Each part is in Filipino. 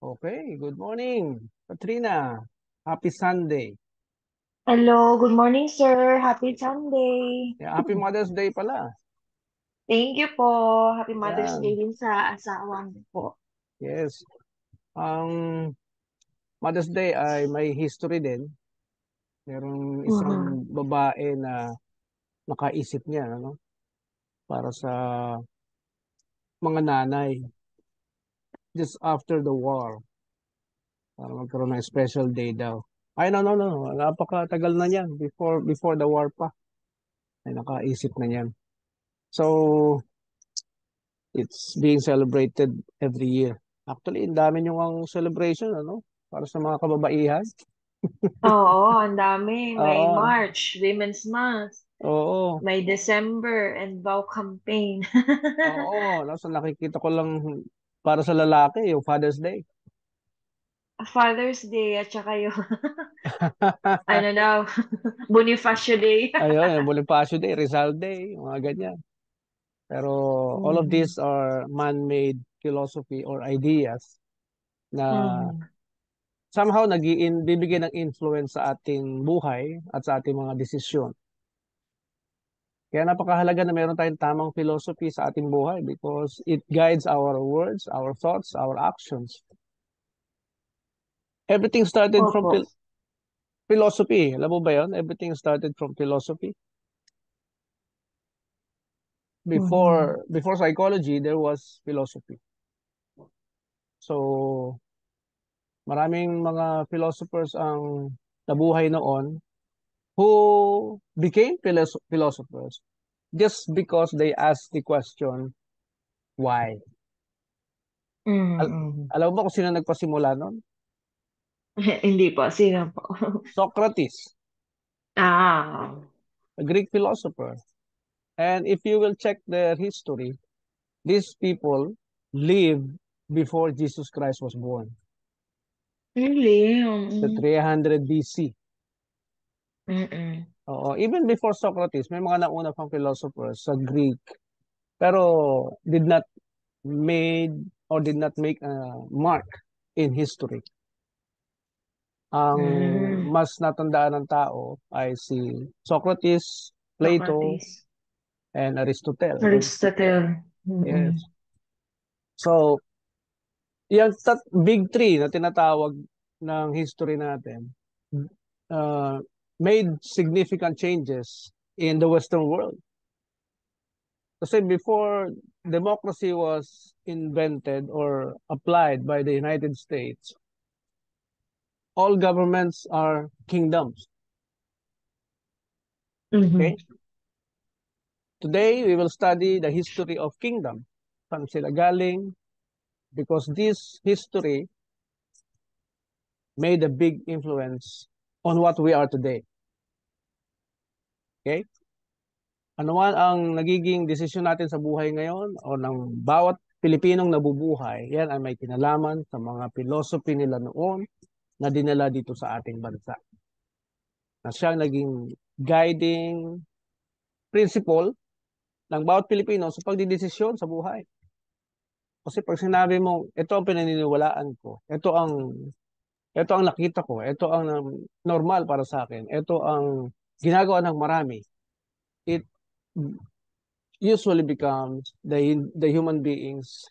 Okay, good morning, Katrina. Happy Sunday. Hello, good morning, sir. Happy Sunday. Yeah, happy Mother's Day pala. Thank you po. Happy Mother's Day Yan, din sa asawa mo po. yes. Ang Mother's Day ay may history din. Merong Mhm. isang babae na nakaisip niya, ano, para sa mga nanay just after the war. Para magkaroon ng special day daw. Ay, no. Napakatagal na niyan. Before the war pa. Ay, nakaisip na niyan. So, it's being celebrated every year. Actually, ang dami nyo ang celebration, ano? Para sa mga kababaihan. Oo, ang dami. May Oo, March, Women's Month. oo, May December and Vow Campaign. oo. Nasa nakikita ko lang para sa lalaki, yung Father's Day. Father's Day at saka yung ano daw, Bonifacio Day. Ayun, yung Bonifacio Day, Rizal Day, mga ganyan. Pero all of Mhm. these are man-made philosophy or ideas na Mhm. somehow bibigyan ng influence sa ating buhay at sa ating mga desisyon. Kaya napakahalaga na meron tayong tamang philosophy sa ating buhay because it guides our words, our thoughts, our actions. Everything started from Opo. philosophy. Alam mo ba yun? Everything started from philosophy. Mhm. Before psychology, there was philosophy. So, maraming mga philosophers ang nabuhay noon who became philosophers just because they asked the question, why? Al- Mhm. Alam mo ba kung sino nagpasimula nun? Hindi po. Sino po? Socrates, Ah. a Greek philosopher. And if you will check their history, these people lived before Jesus Christ was born, Really? the 300 BC. Mm-mm. Oo, even before Socrates, may mga nauna pang philosophers sa Greek, pero did not made did not make a mark in history. Ang Mm. mas natandaan ng tao ay si Socrates, Plato, Socrates. and Aristotle. Aristotle. Mm-mm. Yes. So, yung big three na tinatawag ng history natin uh, made significant changes in the Western world. Kasi before democracy was invented or applied by the United States, all governments are kingdoms. Mhm. Okay? Today, we will study the history of kingdom. Saan sila galing? Because this history made a big influence on what we are today. Okay? Ano man ang nagiging desisyon natin sa buhay ngayon o ng bawat Pilipinong nabubuhay, yan ay may kinalaman sa mga philosophy nila noon na dinala dito sa ating bansa. Na siyang naging guiding principle ng bawat Pilipino sa pagdidesisyon sa buhay. Kasi pag sinabi mo, ito ang pinaniniwalaan ko, ito ang nakita ko, ito ang normal para sa akin, ito ang ginagawa ng marami, it usually becomes the human being's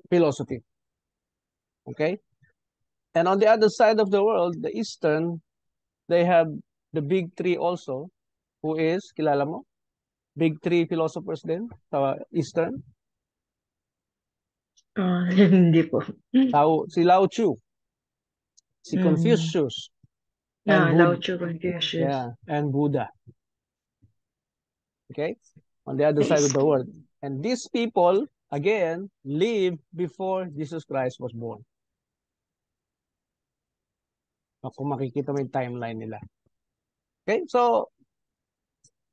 philosophy. Okay? And on the other side of the world, the Eastern, they have the big three also, who is, kilala mo? Big three philosophers din sa Eastern. Hindi po. Si Lao Tzu, si Mm. Confucius, and Yeah, Lao Tzu, Confucius. Yeah, and Buddha. Okay? On the other The side of is the world. And these people, again, lived before Jesus Christ was born. Kung makikita mo yung timeline nila. Okay? So,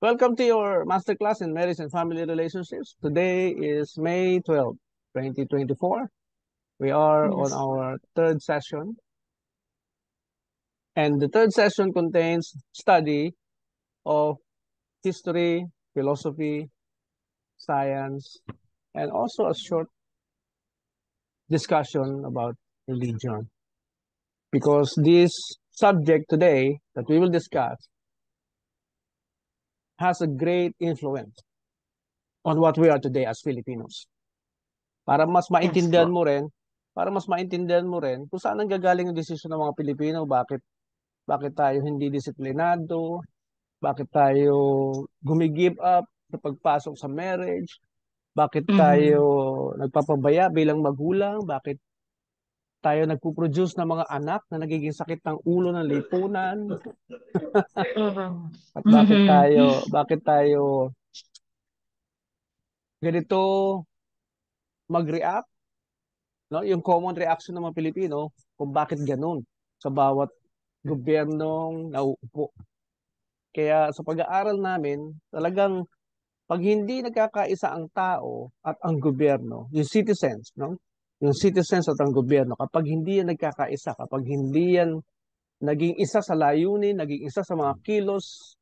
welcome to your masterclass in marriage and family relationships. Today is May 12, 2024. We are on Yes. our third session. And the third session contains study of history, philosophy, science, and also a short discussion about religion. Because this subject today that we will discuss has a great influence on what we are today as Filipinos. Para mas Yes maintindihan po. mo rin, kung saan nanggagaling yung desisyon ng mga Pilipino, bakit tayo hindi disiplinado, bakit tayo gumigive up sa pagpasok sa marriage, bakit tayo Mhm. nagpapabaya bilang magulang, bakit tayo nagpo-produce ng mga anak na nagiging sakit ng ulo ng lipunan, Mhm. at Mhm. bakit tayo ganito mag-react, no? Yung common reaction ng mga Pilipino kung bakit ganun sa bawat gobyernong nauupo. Kaya sa pag-aaral namin, talagang pag hindi nagkakaisa ang tao at ang gobyerno, yung citizens, no? Yung citizens at ang gobyerno, kapag hindi yan nagkakaisa, kapag hindi yan naging isa sa layunin, naging isa sa mga kilos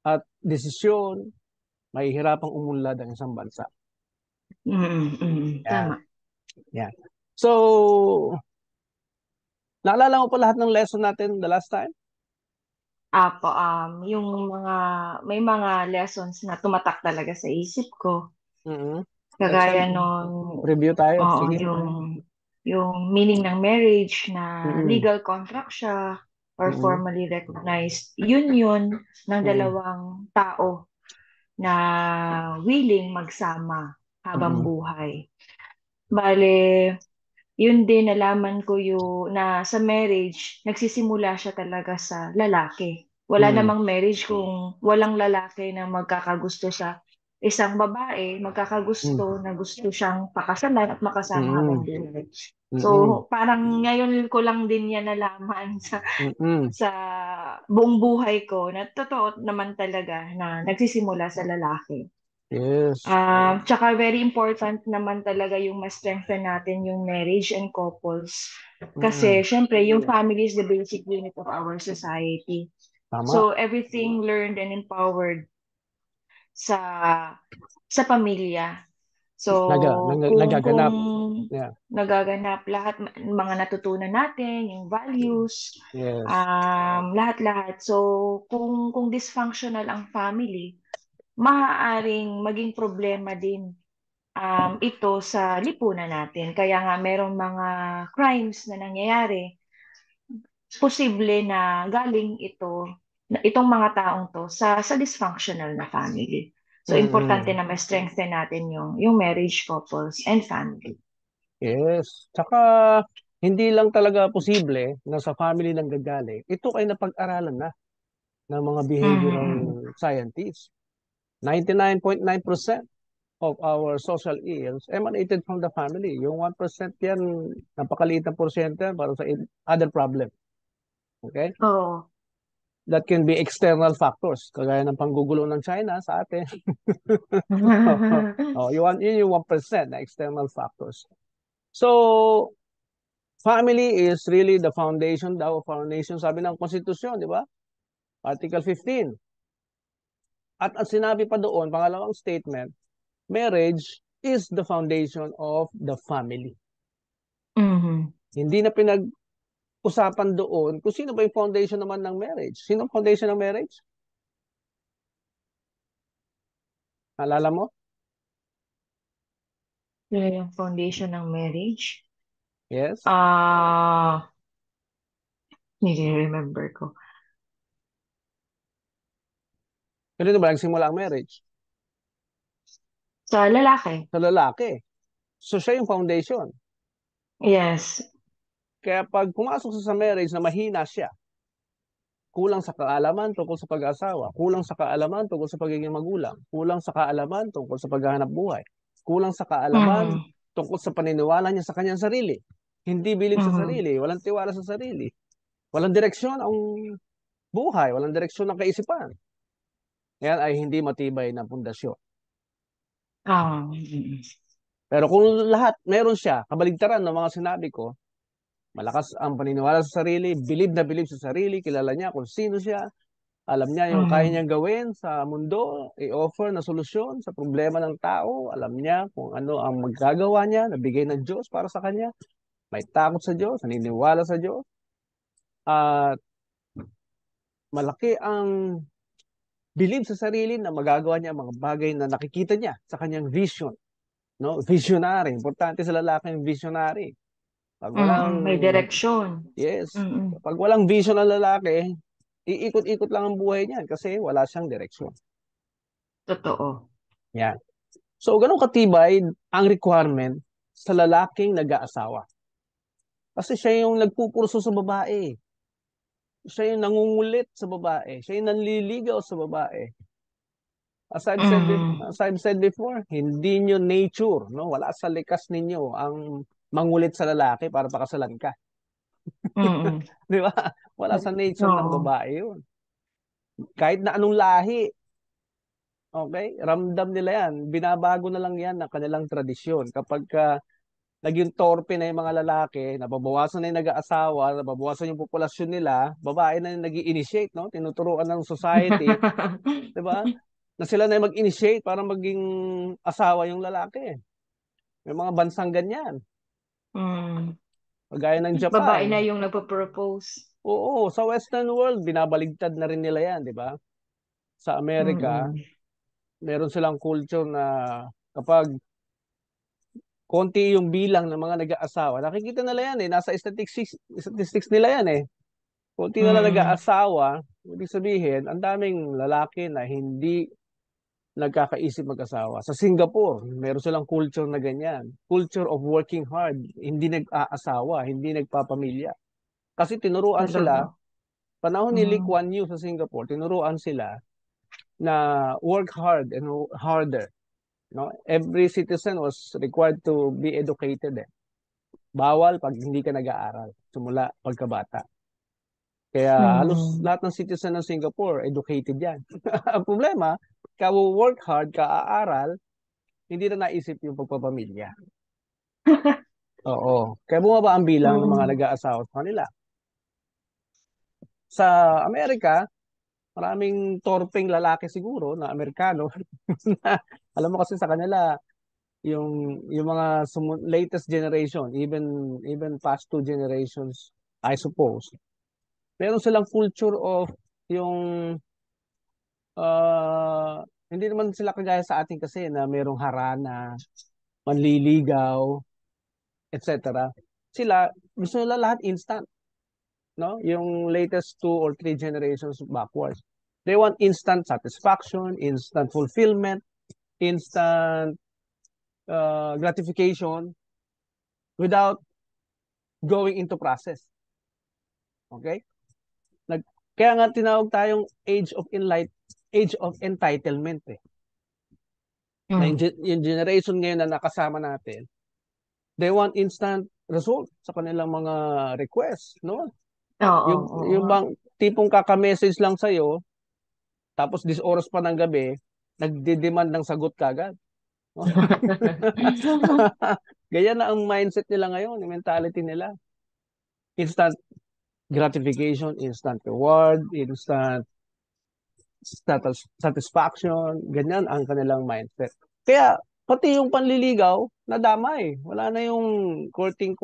at desisyon, mahihirapang umunlad ang isang bansa. Mhm. Mhm. Yan, Tama. yan. So, naalala mo pa lahat ng lesson natin the last time? Apo, yung may mga lessons na tumatak talaga sa isip ko. Mm-hmm. Kagaya Excellent. nun, Review tayo. oo, Sige. yung meaning ng marriage na Mm-mm. legal contract siya or Mm-mm. formally recognized union ng Mm-mm. dalawang tao na willing magsama habang Mm-mm. buhay. Bale, yun din nalaman ko na sa marriage, nagsisimula siya talaga sa lalaki. Wala Mm-mm. namang marriage kung walang lalaki na magkakagusto sa isang babae, magkakagusto na gusto siyang pakasalan at makasama habang Mm-mm. buhay. Mm-mm. So, parang ngayon ko lang din yan nalaman Mm-mm. sa buong buhay ko na totoo naman talaga na nagsisimula sa lalaki. Yes. Tsaka very important naman talaga yung ma-strengthen natin yung marriage and couples. Mm-mm. Kasi syempre yung family is the basic unit of our society. Tama. So everything learned and empowered sa sa pamilya. So kung Nagaganap. Yeah. nagaganap lahat mga natutunan natin, yung values, Yes. lahat-lahat. So kung dysfunctional ang family, maaaring maging problema din ito sa lipunan natin. Kaya nga merong mga crimes na nangyayari, posible na galing itong mga taong to sa dysfunctional na family. So importante Mm-mm. na ma-strengthen natin yung marriage, couples, and family. Yes. Tsaka, hindi lang talaga posible na sa family nang gagaling. Ito ay napag-aralan na ng mga behavioral Mhm. scientists. 99.9% of our social ills emanated from the family. Yung 1% yan, napakaliit na porsyento yan para sa other problem. Okay? Oo. That can be external factors, kagaya ng panggugulo ng China sa atin. Oh, yun yung 1% na external factors. So, family is really the foundation daw of our nation, sabi ng konstitusyon, di ba? Article 15. At ang sinabi pa doon, pangalawang statement, marriage is the foundation of the family. Mhm. Hindi na pinag-usapan doon kung sino ba yung foundation naman ng marriage. Sino ang foundation ng marriage? Alala mo? Yun yung foundation ng marriage. Yes? Ah, Nire-remember ko. Kanino ba nagsimula ang marriage? Sa lalaki. Sa lalaki. So siya yung foundation. Yes. Kaya pag pumasok sa marriage na mahina siya, kulang sa kaalaman tungkol sa pag-asawa, kulang sa kaalaman tungkol sa pagiging magulang, kulang sa kaalaman tungkol sa paghahanap buhay, kulang sa kaalaman Mhm. tungkol sa paniniwala niya sa kanyang sarili. Hindi bilib sa Mhm. sarili, walang tiwala sa sarili, walang direksyon ang buhay, walang direksyon ng kaisipan. Yan ay hindi matibay na pundasyon. Mhm. Pero kung lahat meron siya, kabaligtaran ng mga sinabi ko, malakas ang paniniwala sa sarili, bilib na bilib sa sarili, kilala niya kung sino siya, Alam niya yung kaya Mm. niyang gawin sa mundo, i-offer na solusyon sa problema ng tao. Alam niya kung ano ang magagawa niya, nabigay ng Diyos para sa kanya. May takot sa Diyos, naniniwala sa Diyos. At malaki ang believe sa sarili na magagawa niya ang mga bagay na nakikita niya sa kanyang vision. No? Visionary. Importante sa lalaki yung visionary. Pag walang, Mm. May direksyon. yes, Mm. pag walang vision ng lalaki, iikot-ikot lang ang buhay niyan kasi wala siyang direksyon. Totoo. Yan. So, ganun katibay ang requirement sa lalaking nag-aasawa. Kasi siya yung nagpupurso sa babae. Siya yung nangungulit sa babae. Siya yung nanliligaw sa babae. Mm. As I've said before, hindi nyo nature, no? Wala sa likas ninyo ang mangulit sa lalaki para pakasalan ka. Mm. Di ba? Wala sa nature ng Oo. babae yun. Kahit na anong lahi, okay? Ramdam nila yan. Binabago na lang yan ng kanilang tradisyon. Kapag naging torpe na yung mga lalaki, nababawasan na yung nag-aasawa, nababawasan yung populasyon nila, babae na yung nag-i-initiate, no? Tinuturuan ng society, di ba? Na sila na yung mag-initiate para maging asawa yung lalaki. May mga bansang ganyan. Mm. Kagaya ng Babae Japan. na yung nagpo-propose. Oo, sa Western world, binabaligtad na rin nila yan, di ba? Sa Amerika, Mm. meron silang culture na kapag konti yung bilang ng mga nag-aasawa, nakikita nila yan eh, nasa statistics nila yan eh. Konti na lang Mm. nag-aasawa, ibig sabihin, ang daming lalaki na hindi nagkakaisip mag-asawa. Sa Singapore, meron silang culture na ganyan. Culture of working hard, hindi nag-aasawa, hindi nagpapamilya. Kasi tinuruan Talaga. sila, panahon ni Lee Mm. Kuan Yew sa Singapore, tinuruan sila na work hard and harder. No? Every citizen was required to be educated. Eh. Bawal pag hindi ka nag-aaral, simula pagkabata. Kaya halos Mm. lahat ng citizen ng Singapore, educated yan. Ang problema, ka work hard, ka-aaral, hindi na naisip yung pagpapamilya. Oo. Kaya bumaba ang bilang ng mga Mm. nag-aasawa sa kanila. Sa Amerika, maraming torpeng lalaki siguro na Amerikano. Alam mo kasi sa kanila, yung mga latest generation, even past two generations, I suppose, meron silang culture of yung hindi naman sila kagaya sa atin kasi na merong harana, manliligaw, etc. Sila, gusto nila lahat instant, no? Yung latest two or three generations backwards. They want instant satisfaction, instant fulfillment, instant gratification without going into process. Okay? Nag, kaya nga tinawag tayong age of entitlement eh. Na Mm. yung generation ngayon na nakasama natin, they want instant result sa kanilang mga requests, no? Oo, oo Yung nga. bang tipong kaka-message lang sa'yo, tapos this oras pa ng gabi, nagde-demand ng sagot kagad. Ganyan na ang mindset nila ngayon, yung mentality nila. Instant gratification, instant reward, instant satisfaction, ganyan ang kanilang mindset. Kaya, pati yung panliligaw, nadamay. Wala na yung courtship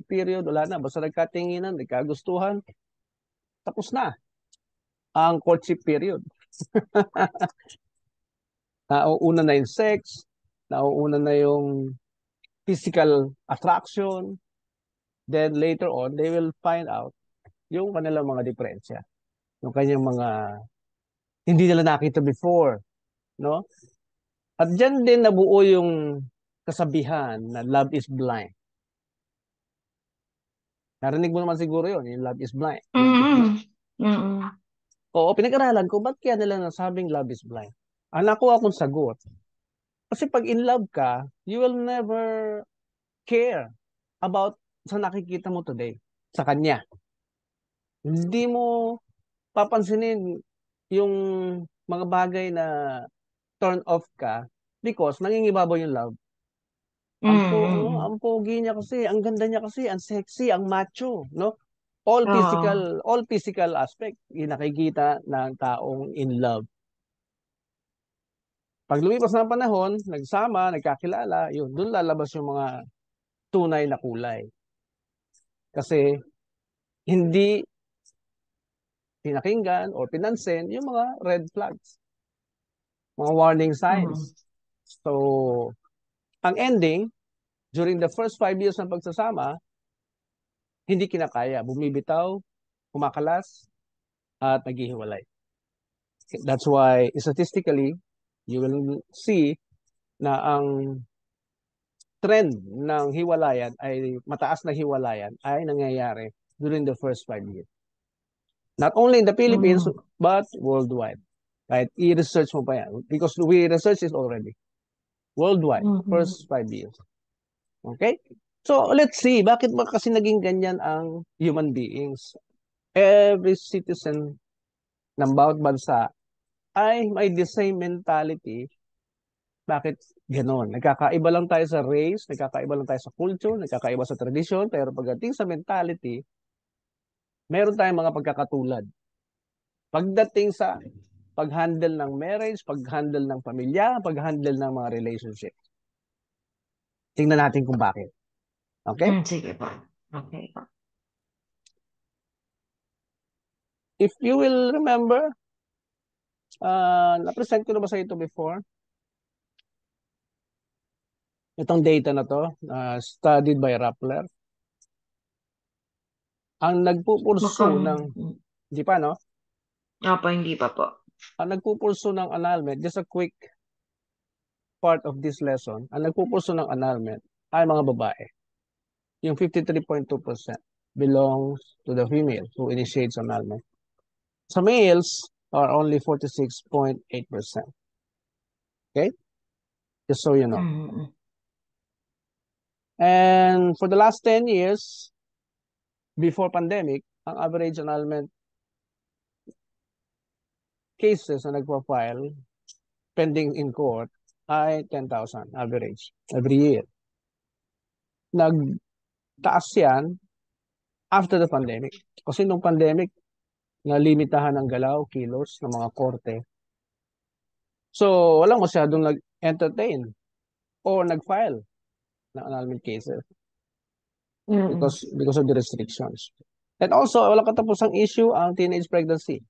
period, wala na. Basta nagkatinginan, nagkagustuhan, tapos na ang courtship period. Nauuna na yung sex, nauuna na yung physical attraction, then later on, they will find out yung kanilang mga diferensya. Yung kanyang mga hindi nila nakita before, no? At dyan din nabuo yung kasabihan na love is blind. Narinig mo naman siguro yun, yung love is blind. Love is blind. Mm. Mm. Oo, pinag-aralan ko, ba't kaya nila nasabing love is blind? Ang nakuha akong sagot, kasi pag in love ka, you will never care about sa nakikita mo today, sa kanya. Hindi mo papansinin yung mga bagay na turn off ka because nangingibabaw yung love. Mm. Ang Mm. pogi niya kasi, ang ganda niya kasi, ang sexy, ang macho, no? Oo. all physical aspect, yung nakikita ng taong in love. Pag lumipas ng panahon, nagsama, nagkakilala, yun, doon lalabas yung mga tunay na kulay. Kasi hindi pinakinggan o pinansin yung mga red flags, mga warning Mm. signs. So, ang ending, during the first 5 years ng pagsasama, hindi kinakaya. Bumibitaw, kumakalas, at naghihiwalay. That's why, statistically, you will see na ang trend ng hiwalayan ay mataas na hiwalayan ay nangyayari during the first 5 years. Not only in the Philippines, Mm. but worldwide. Right? I-research mo pa yan. Because we research this already. Worldwide. Mm. First 5 years. Okay? So, let's see. Bakit ba kasi naging ganyan ang human beings? Every citizen ng bawat bansa ay may the same mentality. Bakit ganon? Nagkakaiba lang tayo sa race, nagkakaiba lang tayo sa culture, nagkakaiba sa tradition, pero pagdating sa mentality, meron tayong mga pagkakatulad. Pagdating sa pag-handle ng marriage, pag-handle ng pamilya, pag-handle ng mga relationship. Tingnan natin kung bakit. Okay? Sige po. Okay po. If you will remember, na-present ko na ba sa ito before? Itong data na to, studied by Rappler. Ang nagpupurso Mukhang, ng, di pa no? opo, hindi pa po. Ang nagpupurso ng annulment, just a quick part of this lesson, ang nagpupurso ng annulment ay mga babae. Yung 53.2% belongs to the female who initiates annulment. Sa males are only 46.8%. Okay? Just so you know. Mm. And for the last 10 years, before pandemic, ang average annulment cases na nagpa-file pending in court ay 10,000 average every year. Nagtaas yan after the pandemic. Kasi nung pandemic, nalimitahan ng galaw, kilos ng mga korte. So, walang masyadong nag-entertain or nag-file ng annulment cases Mm. because of the restrictions. And also, walang katapusang issue ang teenage pregnancy.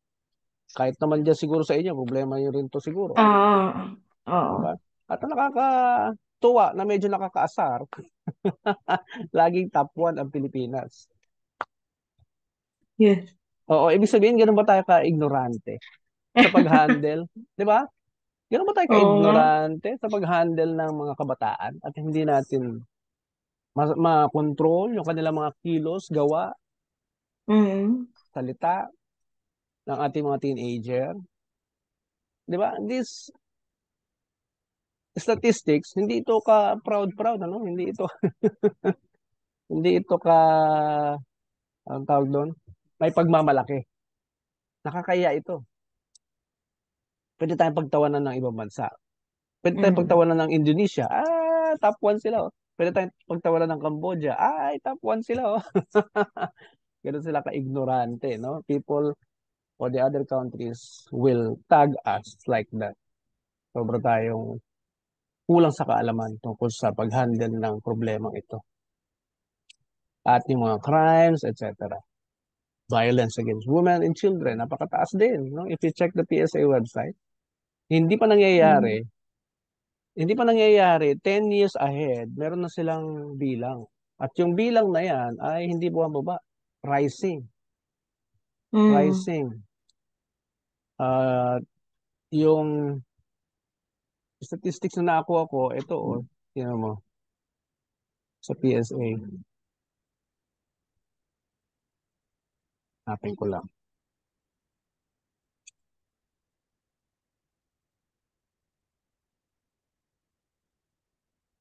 Kahit naman dyan siguro sa inyo, problema nyo rin to siguro. Oo. Diba? At ang nakakatuwa na medyo nakakaasar, laging top 1 ang Pilipinas. Yes. Oo, ibig sabihin, ganun ba tayo ka-ignorante sa pag-handle? Di ba? Ganun ba tayo Oo nga. ka-ignorante sa pag-handle ng mga kabataan at hindi natin ma-control yung kanilang mga kilos, gawa, Mm. salita ng ating mga teenager? Di ba? This statistics, hindi ito ka proud, ano? Hindi ito hindi ito ka ang tawag doon, may pagmamalaki. Nakakaya ito. Pwede tayong pagtawanan ng ibang bansa. Pwede tayong Mm. pagtawanan ng Indonesia. Top 1 sila. Oh. Pwede tayong pagtawanan ng Cambodia. Top 1 sila. Oh. Ganun sila ka-ignorante. No? People or the other countries will tag us like that. Sobra tayong kulang sa kaalaman tungkol sa pag-handle ng problemang ito. At yung mga crimes, etc. Violence against women and children, napakataas din. No? If you check the PSA website, hindi pa Mm. nangyayari Hindi pa nangyayari, 10 years ahead, meron na silang bilang. At yung bilang na yan ay hindi bumababa. Rising. Mm. Rising. Yung statistics na nakuha ko, ito, tingnan mo, sa PSA. Hanapin ko lang.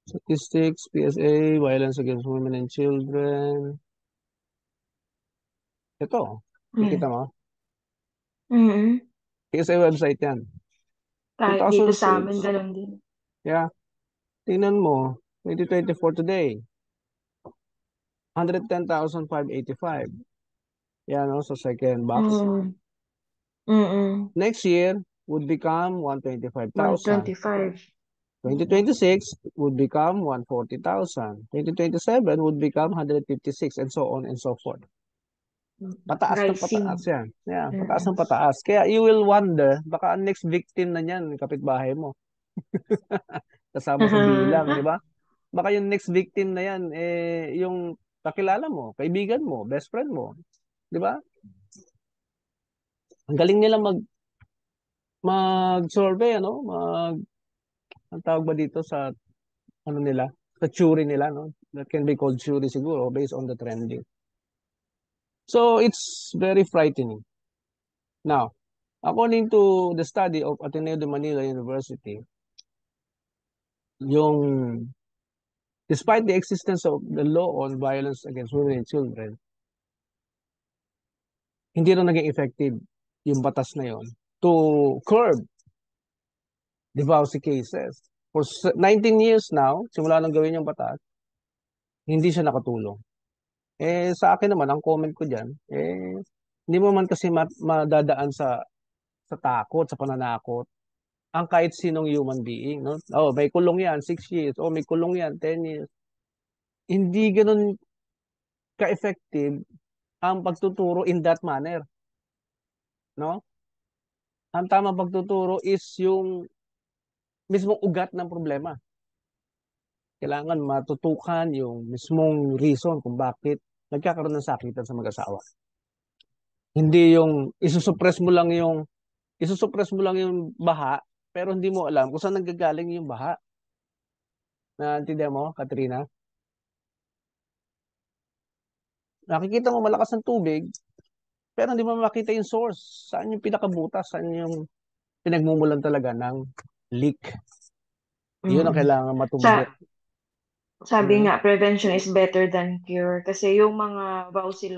Statistics, PSA, violence against women and children. Ito, nakita Mm. mo? Mm. PSA website yan. Kahit dito sa amin, 2006. ganun din. Yeah. Tingnan mo, 2024 today. 110,585. Yan, no, sa second box. Mm. Mm. Next year would become 125,000. 125. Mm. 2026 would become 140,000. 2027 would become 156 and so on and so forth. Pataas ng pataas Rising. yan. Yeah, pataas Mm. ng pataas. Kaya you will wonder, baka ang next victim na niyan, kapitbahay mo. Kasama sa bilang, di ba? Baka yung next victim na yan, yung kakilala mo, kaibigan mo, best friend mo. Di ba? Ang galing nila mag-survey, ano? Ang tawag ba dito sa, ano nila? Sa theory nila, no? That can be called theory siguro, based on the trending. So, it's very frightening. Now, according to the study of Ateneo de Manila University, yung despite the existence of the law on violence against women and children, hindi rin naging effective yung batas na yon to curb divorce cases. For 19 years now, simula nang gawin yung batas, hindi siya nakatulong. Sa akin naman, ang comment ko dyan, hindi mo man kasi madadaan sa takot, sa pananakot, ang kahit sinong human being. No? Oh, may kulong yan, 6 years. Oh, may kulong yan, 10 years. Hindi ganun ka-effective ang pagtuturo in that manner. No? Ang tamang pagtuturo is yung mismong ugat ng problema. Kailangan matutukan yung mismong reason kung bakit nagkakaroon ng sakitan sa mag-asawa. Hindi yung isusuppress mo lang yung baha, pero hindi mo alam kung saan nanggagaling yung baha. Naintindihan mo, Katrina? Nakikita mo malakas ng tubig, pero hindi mo makita yung source. Saan yung pinakabutas, saan yung pinagmumulan talaga ng leak. Yun ang Mm. kailangan matumbok. Sa, sabi Mm, nga, prevention is better than cure. Kasi yung mga vowsy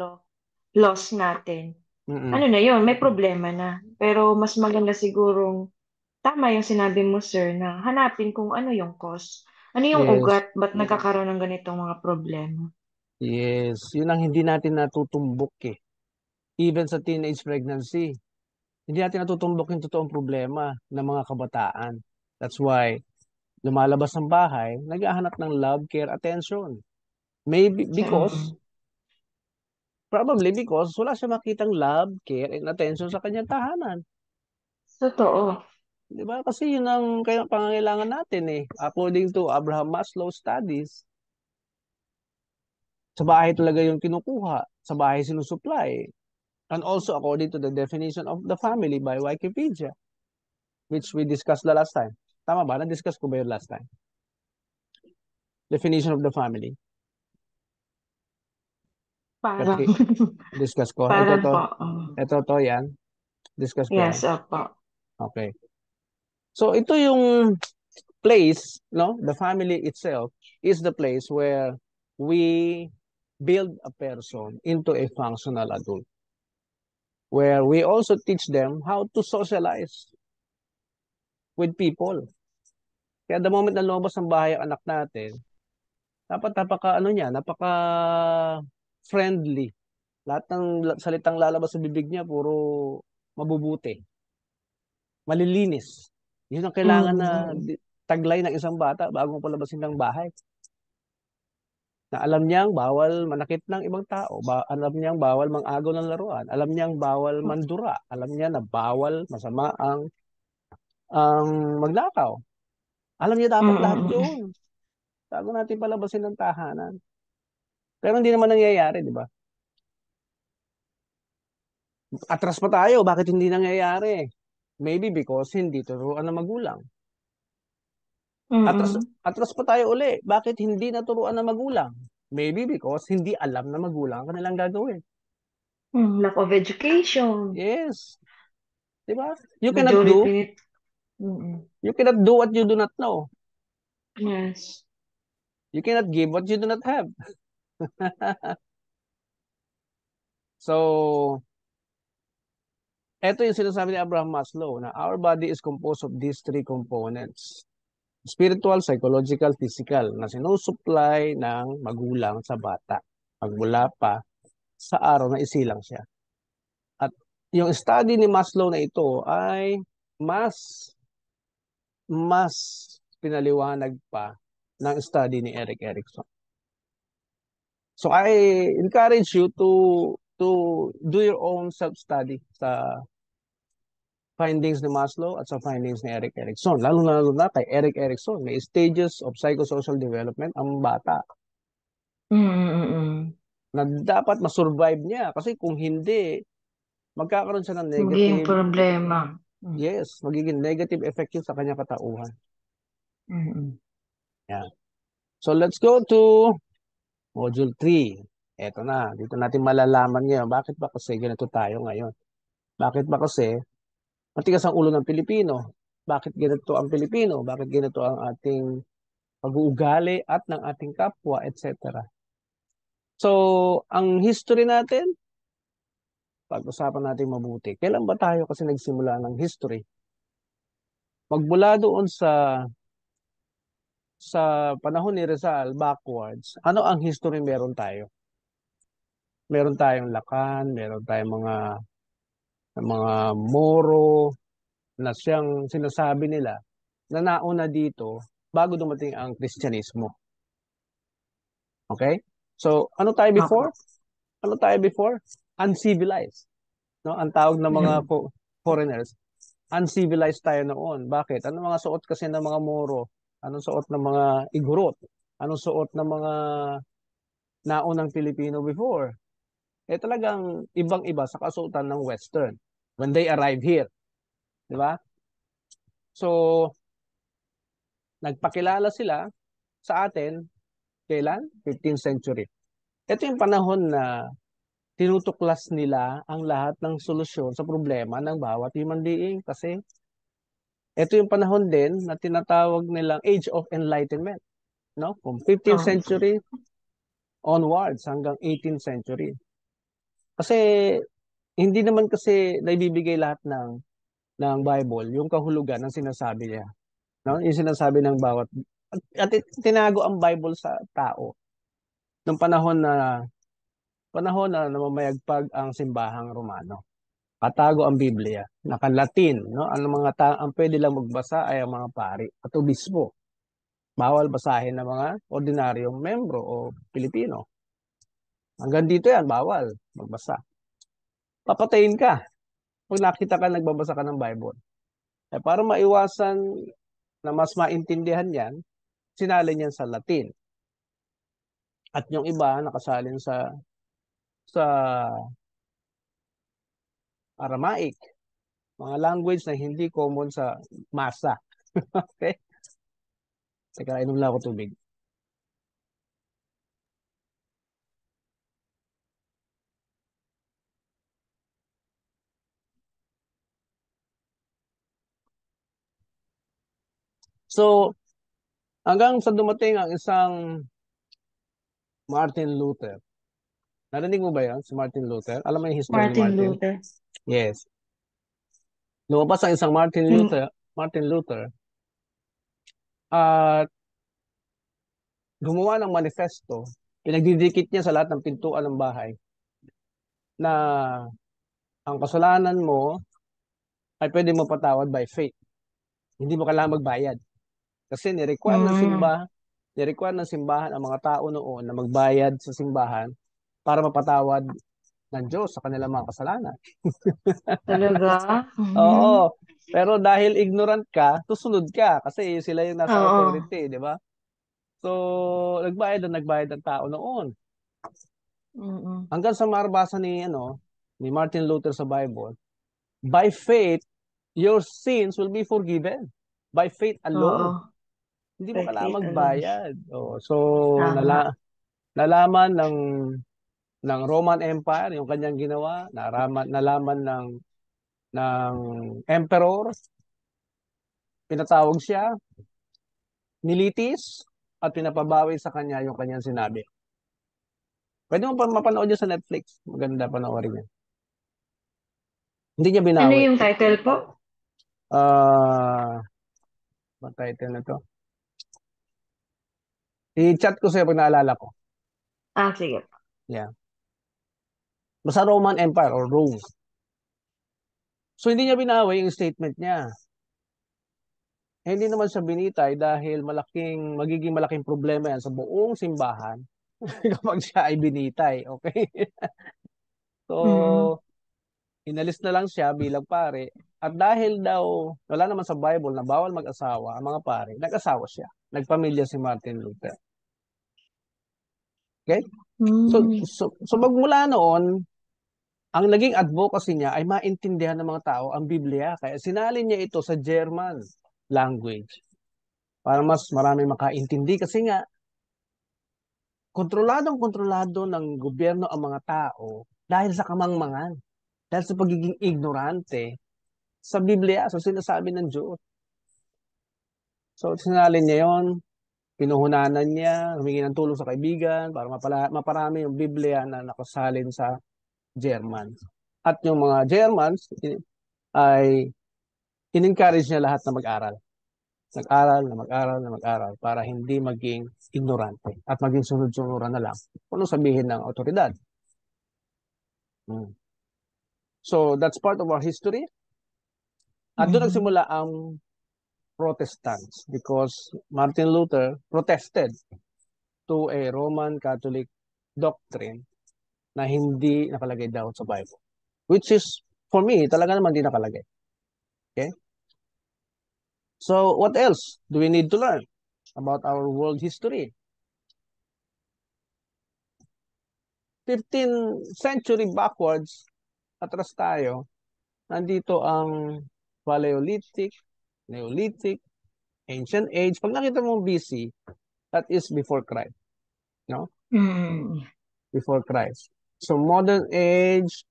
laws natin, mm, ano na yun, may problema na. Pero mas maganda sigurong, tama yung sinabi mo, sir, na hanapin kung ano yung cause. Ano yung yes, ugat, ba't nagkakaroon ng ganitong mga problema? yes. Yun ang hindi natin natutumbok eh. Even sa teenage pregnancy, hindi natin natutumbok yung totoong problema ng mga kabataan. That's why, lumalabas ng bahay, naghahanap ng love, care, attention. Maybe because, Mm. probably because wala siya makitang love, care, and attention sa kanyang tahanan. Totoo. Di ba? Kasi yun ang pangangailangan natin eh. According to Abraham Maslow studies, sa bahay talaga yung kinukuha, sa bahay sinusupply. And also according to the definition of the family by Wikipedia, which we discussed the last time. Tama ba? Na-discuss ko ba yun last time? Definition of the family. Parang, Katri, discuss ko. Ito parang to. po. Ito to, yan. Discuss ko yan. Yes, opo. Okay. So ito yung place, no? The family itself is the place where we build a person into a functional adult. Where we also teach them how to socialize with people. Kaya the moment na lumabas ng bahay ang anak natin, dapat napaka friendly. Lahat ng salitang lalabas sa bibig niya, puro mabubuti, malilinis. Yun ang kailangan na Mm. taglay ng isang bata bago mo palabasin ng bahay. Na alam niyang bawal manakit ng ibang tao, alam niyang bawal mang-agaw ng laruan, alam niyang bawal mandura, alam niya na bawal masama ang magnakaw. Alam niya Mm, dapat lahat mm, mm. 'yun bago natin palabasin ng tahanan. Pero hindi naman nangyayari, di ba? Atras pa tayo, bakit hindi nangyayari? Maybe because hindi turuan ng magulang. Atras, Mm. atras pa tayo uli, bakit hindi naturuan ng magulang? Maybe because hindi alam na magulang ang kanilang gagawin. Lack of education. Yes, di ba? You cannot do, Majority. Mm. you cannot do what you do not know. Yes. You cannot give what you do not have. So, ito yung sinasabi ni Abraham Maslow na our body is composed of these three components. Spiritual, psychological, physical na sinusupply ng magulang sa bata. Pagmula pa sa araw na isilang siya. yung study ni Maslow na ito ay mas mas pinaliwanag pa ng study ni Erik Erikson. So I encourage you to do your own self-study sa findings ni Maslow at sa findings ni Erik Erikson. Lalo na kay Erik Erikson, may stages of psychosocial development ang bata Mm. na dapat masurvive niya. Kasi kung hindi, magkakaroon siya ng Maging negative, problema. yes, magiging negative effect yun sa kanyang katauhan. Mm. Yeah. So let's go to Module 3. Eto na, dito natin malalaman ngayon, bakit ba kasi ganito tayo ngayon? Bakit ba kasi matigas ang ulo ng Pilipino? Bakit ganito ang Pilipino? Bakit ganito ang ating pag-uugali at ng ating kapwa, etc. So, ang history natin, pag-usapan natin mabuti. Kailan ba tayo kasi nagsimula ng history? Magmula doon sa panahon ni Rizal backwards, ano ang history meron tayo? Meron tayong Lakan, meron tayong mga Moro na siyang sinasabi nila na nauna dito bago dumating ang Kristyanismo. Okay? So, ano tayo before? Opo. Ano tayo before? Uncivilized. No? Ang tawag ng mga Mm. foreigners, uncivilized tayo noon. Bakit? Ano mga suot kasi ng mga Moro? Anong suot ng mga Igorot? Anong suot ng mga naunang Pilipino before? Eh talagang ibang-iba sa kasuotan ng Western when they arrive here. Di ba? So, nagpakilala sila sa atin, kailan? 15th century. Ito yung panahon na tinutuklas nila ang lahat ng solusyon sa problema ng bawat human being kasi ito yung panahon din na tinatawag nilang Age of Enlightenment, no? From 15th Oh. century onwards hanggang 18th century. Kasi hindi naman kasi naibibigay lahat ng Bible yung kahulugan ng sinasabi niya, no? Yung sinasabi ng bawat at tinago ang Bible sa tao nung panahon na namamayagpag ang simbahang Romano. Katago ang Biblia, naka-Latin, no? Ang pwede lang magbasa ay ang mga pari at obispo. Bawal basahin ng mga ordinaryong membro o Pilipino. Hanggang dito yan, bawal magbasa. Papatayin ka pag nakita ka nagbabasa ka ng Bible. Eh, para maiwasan na mas maintindihan yan, sinalin yan sa Latin. At yung iba nakasalin sa Aramaic, mga language na hindi common sa masa. Okay? Teka, inom lang ako tubig. So, hanggang sa dumating ang isang Martin Luther. Narinig mo ba yan, si Martin Luther? Alam mo yung history ni Martin Martin? Luther. Yes. Lumabas ang isang Hmm. Martin Luther, at gumawa ng manifesto. Pinagdidikit niya sa lahat ng pintuan ng bahay na ang kasalanan mo ay pwede mo patawad by faith. Hindi mo kailangan magbayad. Kasi Hmm. ni-require ng simbahan ang mga tao noon na magbayad sa simbahan para mapatawad ng Diyos sa kanilang mga kasalanan. Talaga? Mhm. Oo. Pero dahil ignorant ka, susunod ka kasi sila yung nasa Oo. authority, di ba? So, nagbayad ang tao noon. Mm. Hanggang sa marbasa ni Martin Luther sa Bible, by faith, your sins will be forgiven. By faith Oo. alone. Hindi mo By kailangan faith alone. magbayad. Oh, so, Tama. nalaman ng Roman Empire yung kanyang ginawa, nalaman ng emperor, pinatawag siya, nilitis, at pinapabawi sa kanya yung kanyang sinabi. Pwede mo pa mapanood yun sa Netflix. Maganda panoorin niya. Hindi niya Ano binawi. yung title po? Ah, uh, title na to? I-chat ko sa'yo pag naalala ko. Ah, sige. Yeah. Basta Roman Empire or Rome. So hindi niya binawi yung statement niya. Hindi naman siya binitay dahil magiging malaking problema yan sa buong simbahan kapag siya ay binitay. Okay? Mm. So, inalis na lang siya bilang pare. At dahil daw, wala naman sa Bible na bawal mag-asawa ang mga pare, nag-asawa siya. Nagpamilya si Martin Luther. Okay? So, Mm. so, so magmula noon, ang naging advocacy niya ay maintindihan ng mga tao ang Biblia. Kaya sinalin niya ito sa German language para mas marami makaintindi kasi nga kontroladong-kontrolado ng gobyerno ang mga tao dahil sa kamangmangan, dahil sa pagiging ignorante sa Biblia, sa sinasabi ng Diyos. So, sinalin niya yon, pinuhunanan niya, humingi ng tulong sa kaibigan para maparami yung Biblia na nakasalin sa German. At yung mga Germans ay in-encourage niya lahat na mag-aral. Nag-aral, na mag-aral, na mag-aral para hindi maging ignorante at maging sunod-sunuran na lang kung ano sabihin ng otoridad. So, that's part of our history. At doon Mm. nagsimula ang Protestants because Martin Luther protested to a Roman Catholic doctrine na hindi nakalagay daw sa Bible. Which is, for me, talaga naman di nakalagay. Okay? So, what else do we need to learn about our world history? 15th century backwards, atras tayo, nandito ang Paleolithic, Neolithic, Ancient Age. Pag nakita mo BC, that is before Christ. No? Mm. Before Christ. So, modern age,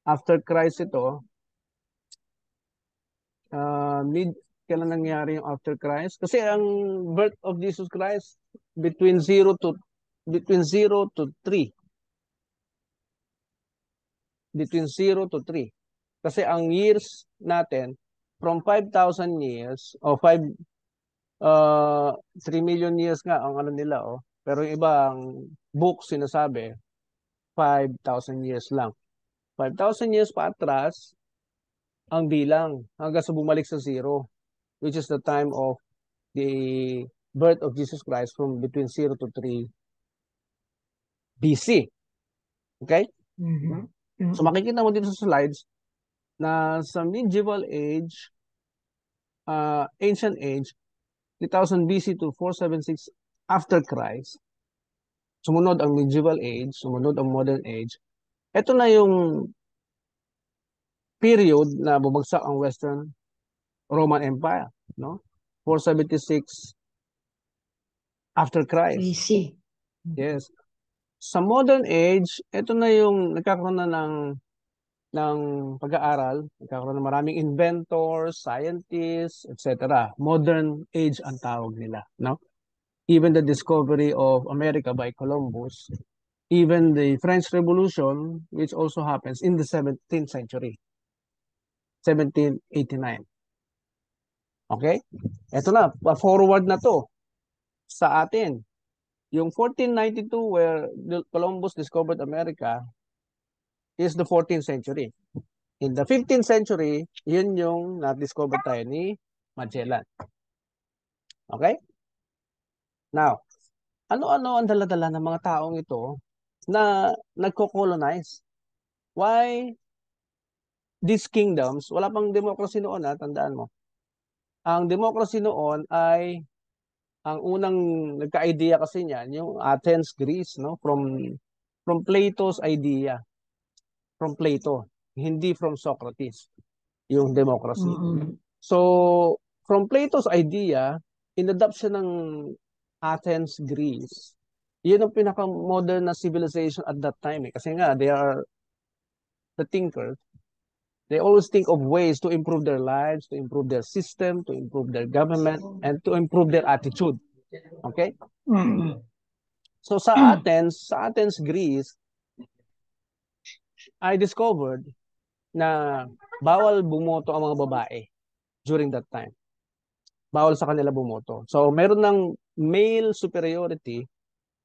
after Christ ito, mid, kailan nangyari yung after Christ? Kasi ang birth of Jesus Christ, between 0 to 3. Between 0 to 3. Kasi ang years natin, from 5,000 years, o 3 million years nga, ang ano nila, oh. Pero yung ibang book sinasabi, 5,000 years lang. 5,000 years pa atras, ang bilang, hanggang sa bumalik sa 0, which is the time of the birth of Jesus Christ from between 0 to 3 BC. Okay? Mm. So makikita mo dito sa slides na sa medieval age, ancient age, 3000 BC to 476 after Christ, sumunod ang medieval age, sumunod ang modern age. Ito na yung period na bumagsak ang Western Roman Empire, no? 476 after Christ. BC. Yes. Sa modern age, ito na yung nagkakaroon na ng pag-aaral, nagkakaroon ng maraming inventors, scientists, etc. Modern age ang tawag nila, no? Even the discovery of America by Columbus, even the French Revolution, which also happens in the 17th century, 1789. Okay? Ito na, forward na to sa atin. Yung 1492 where Columbus discovered America is the 14th century. In the 15th century, yun yung na-discover tayo ni Magellan. Okay? Now, ano-ano ang dala-dala ng mga taong ito na nagko-colonize? Why these kingdoms? Wala pang democracy noon, tandaan mo. Ang democracy noon ay ang unang nagka-idea kasi niyan, yung Athens, Greece, no? From Plato's idea. From Plato, hindi from Socrates, yung democracy. Mm. So, from Plato's idea, in-adapt siya ng Athens, Greece. Yun ang pinaka-modern na civilization at that time. Kasi nga, they are the thinkers. They always think of ways to improve their lives, to improve their system, to improve their government, and to improve their attitude. Okay? Mm. So sa Athens, Greece, I discovered na bawal bumoto ang mga babae during that time. Bawal sa kanila bumoto. So meron ng male superiority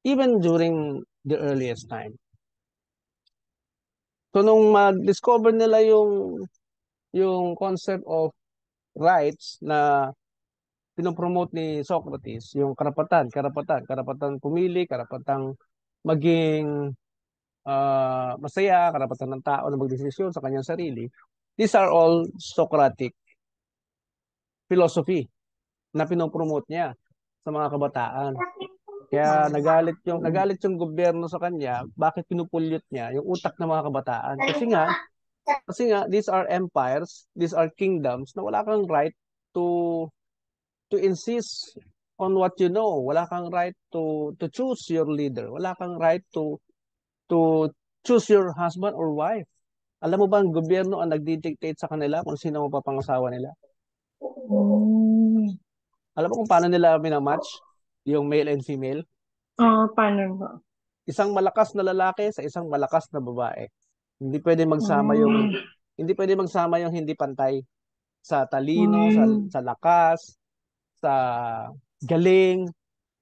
even during the earliest time. So nung mag-discover nila yung yung concept of rights na pinopromote ni Socrates, yung karapatan pumili, karapatang maging masaya, karapatan ng tao na magdesisyon sa kanyang sarili. These are all Socratic philosophy na pinopromote niya sa mga kabataan. Kaya nagalit yung gobyerno sa kanya, bakit pinupulyot niya yung utak ng mga kabataan? Kasi nga these are empires, these are kingdoms na wala kang right to insist on what you know. Wala kang right to choose your leader. Wala kang right to choose your husband or wife. Alam mo ba ang gobyerno ang nagdi-dictate sa kanila kung sino ang mapapangasawa nila? Mm. Alam mo kung paano nila minamatch yung male and female? Paano ba? Isang malakas na lalaki sa isang malakas na babae. Hindi pwede magsama yung Mm. hindi pwede magsama yung hindi pantay sa talino, Mm. sa lakas, sa galing.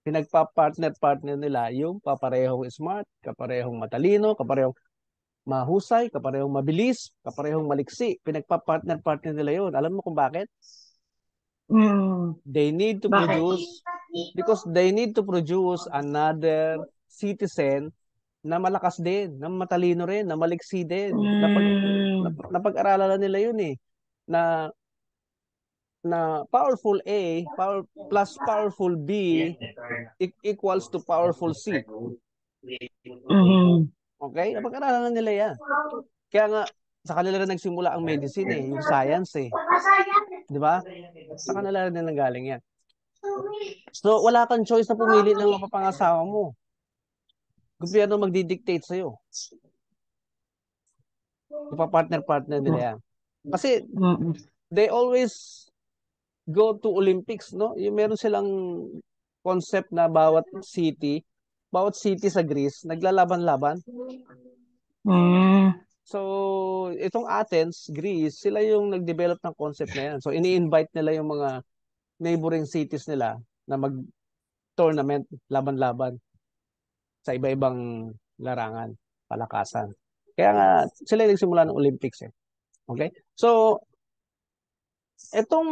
Pinagpa-partner nila yung kaparehong smart, kaparehong matalino, kaparehong mahusay, kaparehong mabilis, kaparehong maliksi. Pinagpa-partner nila yun. Alam mo kung bakit? Mm. They need to Bakit? produce because they need to produce another citizen na malakas din, na matalino rin, na maliksi din. Mm. Napag-aralan nila yun eh. Na powerful A plus powerful B equals to powerful C. Mm. Okay? Napag-aralan nila yan. Kaya nga, sa kanila rin nagsimula ang medicine eh, yung science eh. Di ba? Sa kanila rin nanggaling yan. So, wala kang choice na pumili ng mapapangasawa mo. Gobyerno magdi-dictate sa'yo. Ipapartner-partner nila yan. Kasi, Mm. they always go to Olympics, no? Yung meron silang concept na bawat city sa Greece, naglalaban-laban. Mm. So, itong Athens, Greece, sila yung nag-develop ng concept na yan. So, ini-invite nila yung mga neighboring cities nila na mag-tournament, laban-laban sa iba-ibang larangan, palakasan. Kaya nga, sila yung nagsimula ng Olympics eh. Okay? So, itong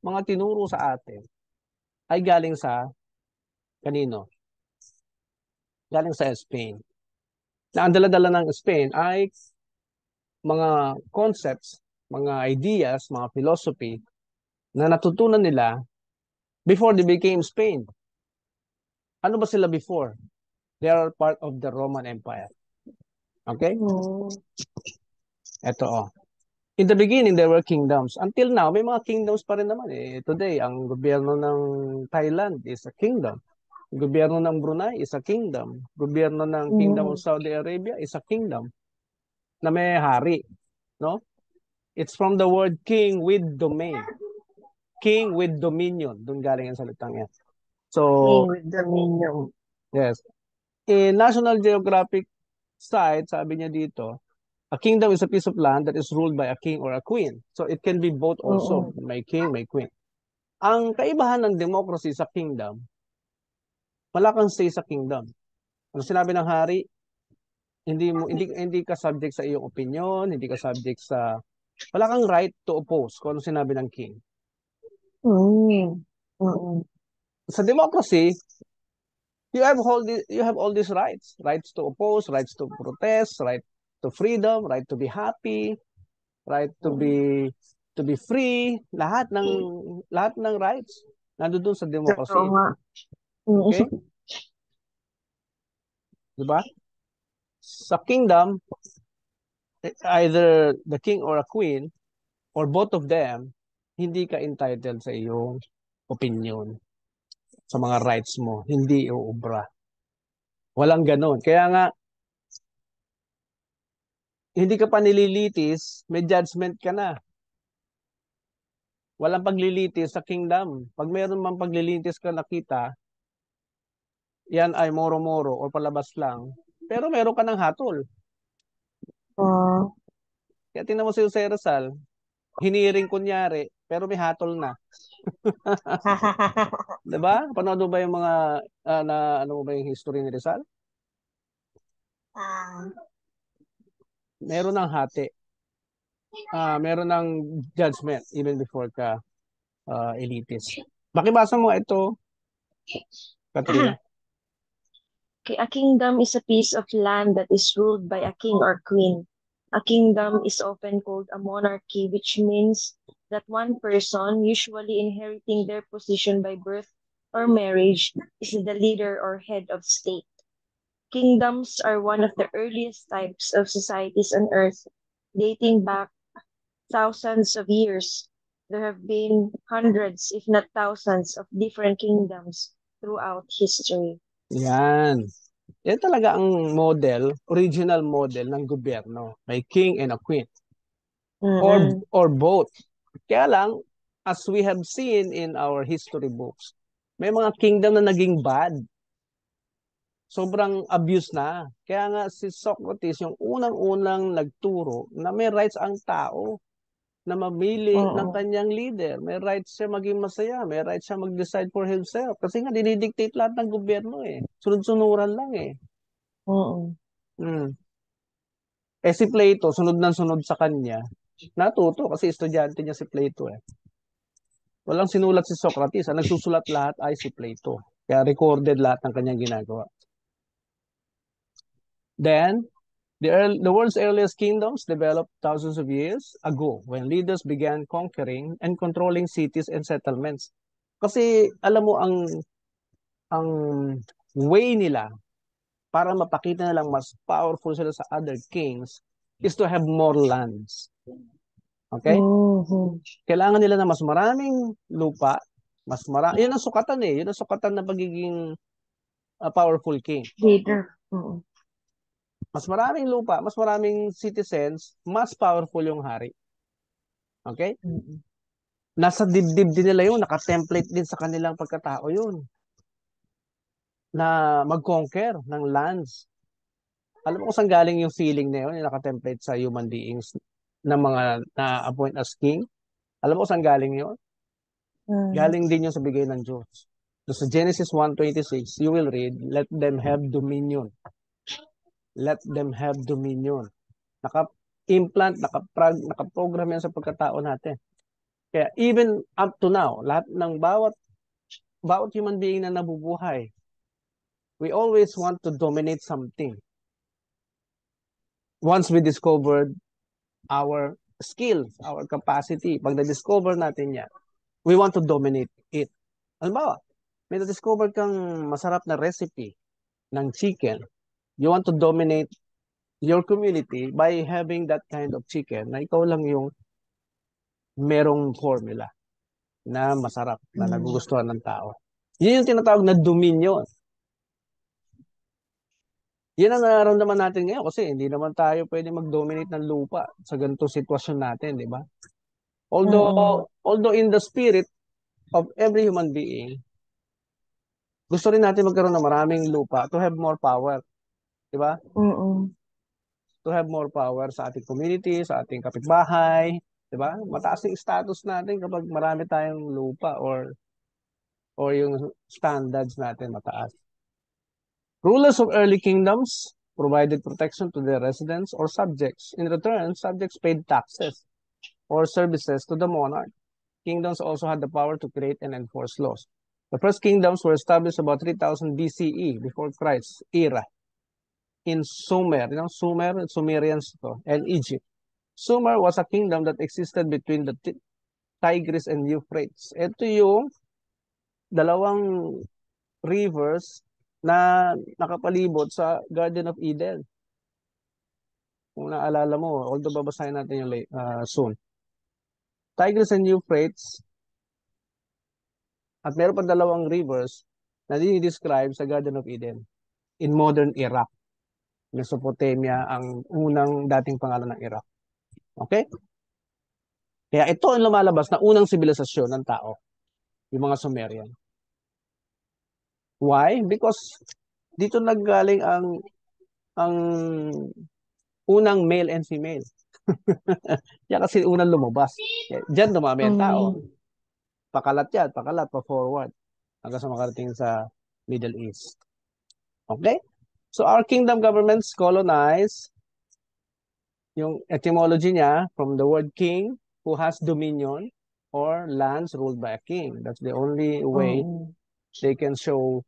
mga tinuro sa atin ay galing sa kanino? Galing sa Spain. Na ang dala-dala ng Spain ay mga concepts, mga ideas, mga philosophy na natutunan nila before they became Spain. Ano ba sila before? They are part of the Roman Empire. Okay? Oh. Ito oh. In the beginning, there were kingdoms. Until now, may mga kingdoms pa rin naman eh. Today, ang gobyerno ng Thailand is a kingdom. Gobyerno ng Brunei is a kingdom. Gobyerno ng Kingdom Mm. of Saudi Arabia is a kingdom na may hari, no? It's from the word king with domain. King with dominion. Doon galing ang salitang yan. So, With dominion. yes. In National Geographic site, sabi niya dito, a kingdom is a piece of land that is ruled by a king or a queen. So, it can be both also. Oo. May king, may queen. Ang kaibahan ng democracy sa kingdom, wala kang say sa kingdom. Ano sinabi ng hari, hindi ka subject sa iyong opinion, hindi ka subject sa wala kang right to oppose kung ano sinabi ng king. Mm. Mm. Sa democracy, you have all these rights to oppose, rights to protest, right to freedom, right to be happy, right to be free, lahat ng rights nandoon sa Totoo democracy. nga. Mm. Okay? 'Di ba? Sa kingdom, either the king or a queen or both of them, hindi ka entitled sa iyong opinion, sa mga rights mo, hindi uubra. Walang ganon. Kaya nga, hindi ka pa nililitis, may judgment ka na. Walang paglilitis sa kingdom. Pag mayroon mang paglilitis ka nakita, yan ay moro-moro o palabas lang. Pero meron ka ng hatol. Ah. Kaya tingnan mo si Jose Rizal, hiniring kunyari, pero may hatol na. Diba? Panood mo ba yung mga, ano mo ba yung history ni Rizal? Ah. Meron ng hati. meron ng judgment even before ka elitist. Makibasa mo ito, Katrina. Okay, a kingdom is a piece of land that is ruled by a king or queen. A kingdom is often called a monarchy, which means that one person, usually inheriting their position by birth or marriage, is the leader or head of state. Kingdoms are one of the earliest types of societies on earth, dating back thousands of years. There have been hundreds, if not thousands, of different kingdoms throughout history. Yan. Yan talaga ang model, original model ng gobyerno. May king and a queen. Mm-mm. Or both. Kaya lang, as we have seen in our history books, may mga kingdom na naging bad. Sobrang abuse na. Kaya nga si Socrates, yung unang-unang nagturo na may rights ang tao na mamili ng Oo. kanyang leader. May rights siya maging masaya. May rights siya mag-decide for himself. Kasi nga, dinidictate lahat ng gobyerno eh. Sunod-sunuran lang eh. Oo. Hmm. Eh si Plato, sunod ng sunod sa kanya. Natuto kasi estudyante niya si Plato eh. Walang sinulat si Socrates. Ang nagsusulat lahat ay si Plato. Kaya recorded lahat ng kanyang ginagawa. Then, the world's earliest kingdoms developed thousands of years ago when leaders began conquering and controlling cities and settlements. Kasi alam mo ang way nila para mapakita nilang mas powerful sila sa other kings is to have more lands. Okay? Mhm. Kailangan nila na mas maraming lupa, mas marami. Yun ang sukatan eh. Yun ang sukatan na pagiging powerful king. Leader. Oo. Mas maraming lupa, mas maraming citizens, mas powerful yung hari. Okay? Mm-mm. Nasa dibdib din nila yun, naka-template din sa kanilang pagkatao yun. Na mag-conquer ng lands. Alam mo kung saan galing yung feeling na yun, yung naka-template sa human beings na mga na-appoint as king? Alam mo kung saan galing yun? Galing din yun sa bigay ng Diyos. So sa Genesis 1:26, you will read, let them have dominion. Let them have dominion. Naka-implant, naka-program yan sa pagkatao natin. Kaya even up to now, lahat ng bawat human being na nabubuhay, we always want to dominate something. Once we discovered our skills, our capacity, pag na-discover natin yan, we want to dominate it. Halimbawa, may na-discover kang masarap na recipe ng chicken. You want to dominate your community by having that kind of chicken na ikaw lang yung merong formula na masarap, na nagugustuhan ng tao. Yun yung tinatawag na dominion. Yan ang nararamdaman natin ngayon kasi hindi naman tayo pwede mag-dominate ng lupa sa ganitong sitwasyon natin, di ba? Although in the spirit of every human being, gusto rin natin magkaroon ng maraming lupa to have more power, di ba? Oo. To have more power sa ating community, sa ating kapitbahay, di ba? Mataas yung status natin kapag marami tayong lupa or yung standards natin mataas. Rulers of early kingdoms provided protection to their residents or subjects. In return, subjects paid taxes or services to the monarch. Kingdoms also had the power to create and enforce laws. The first kingdoms were established about 3000 BCE, before Christ's era, in Sumer, Sumerians to, and Egypt. Sumer was a kingdom that existed between the Tigris and Euphrates. Ito yung dalawang rivers na nakapalibot sa Garden of Eden. Kung naalala mo, although babasahin natin yung soon. Tigris and Euphrates, at meron pa dalawang rivers na dinidescribe sa Garden of Eden in modern Iraq. Mesopotamia ang unang dating pangalan ng Iraq. Okay? Kaya ito ang lumalabas na unang sibilisasyon ng tao, yung mga Sumerian. Why? Because dito naggaling ang unang male and female. Yan kasi unang lumabas. Diyan dumami ang tao. Pakalat yan, pakalat, pa-forward. Hanggang sa makarating sa Middle East. Okay? So our kingdom governments colonize Yung etymology niya, from the word king, who has dominion, or lands ruled by a king. That's the only way Mm. they can show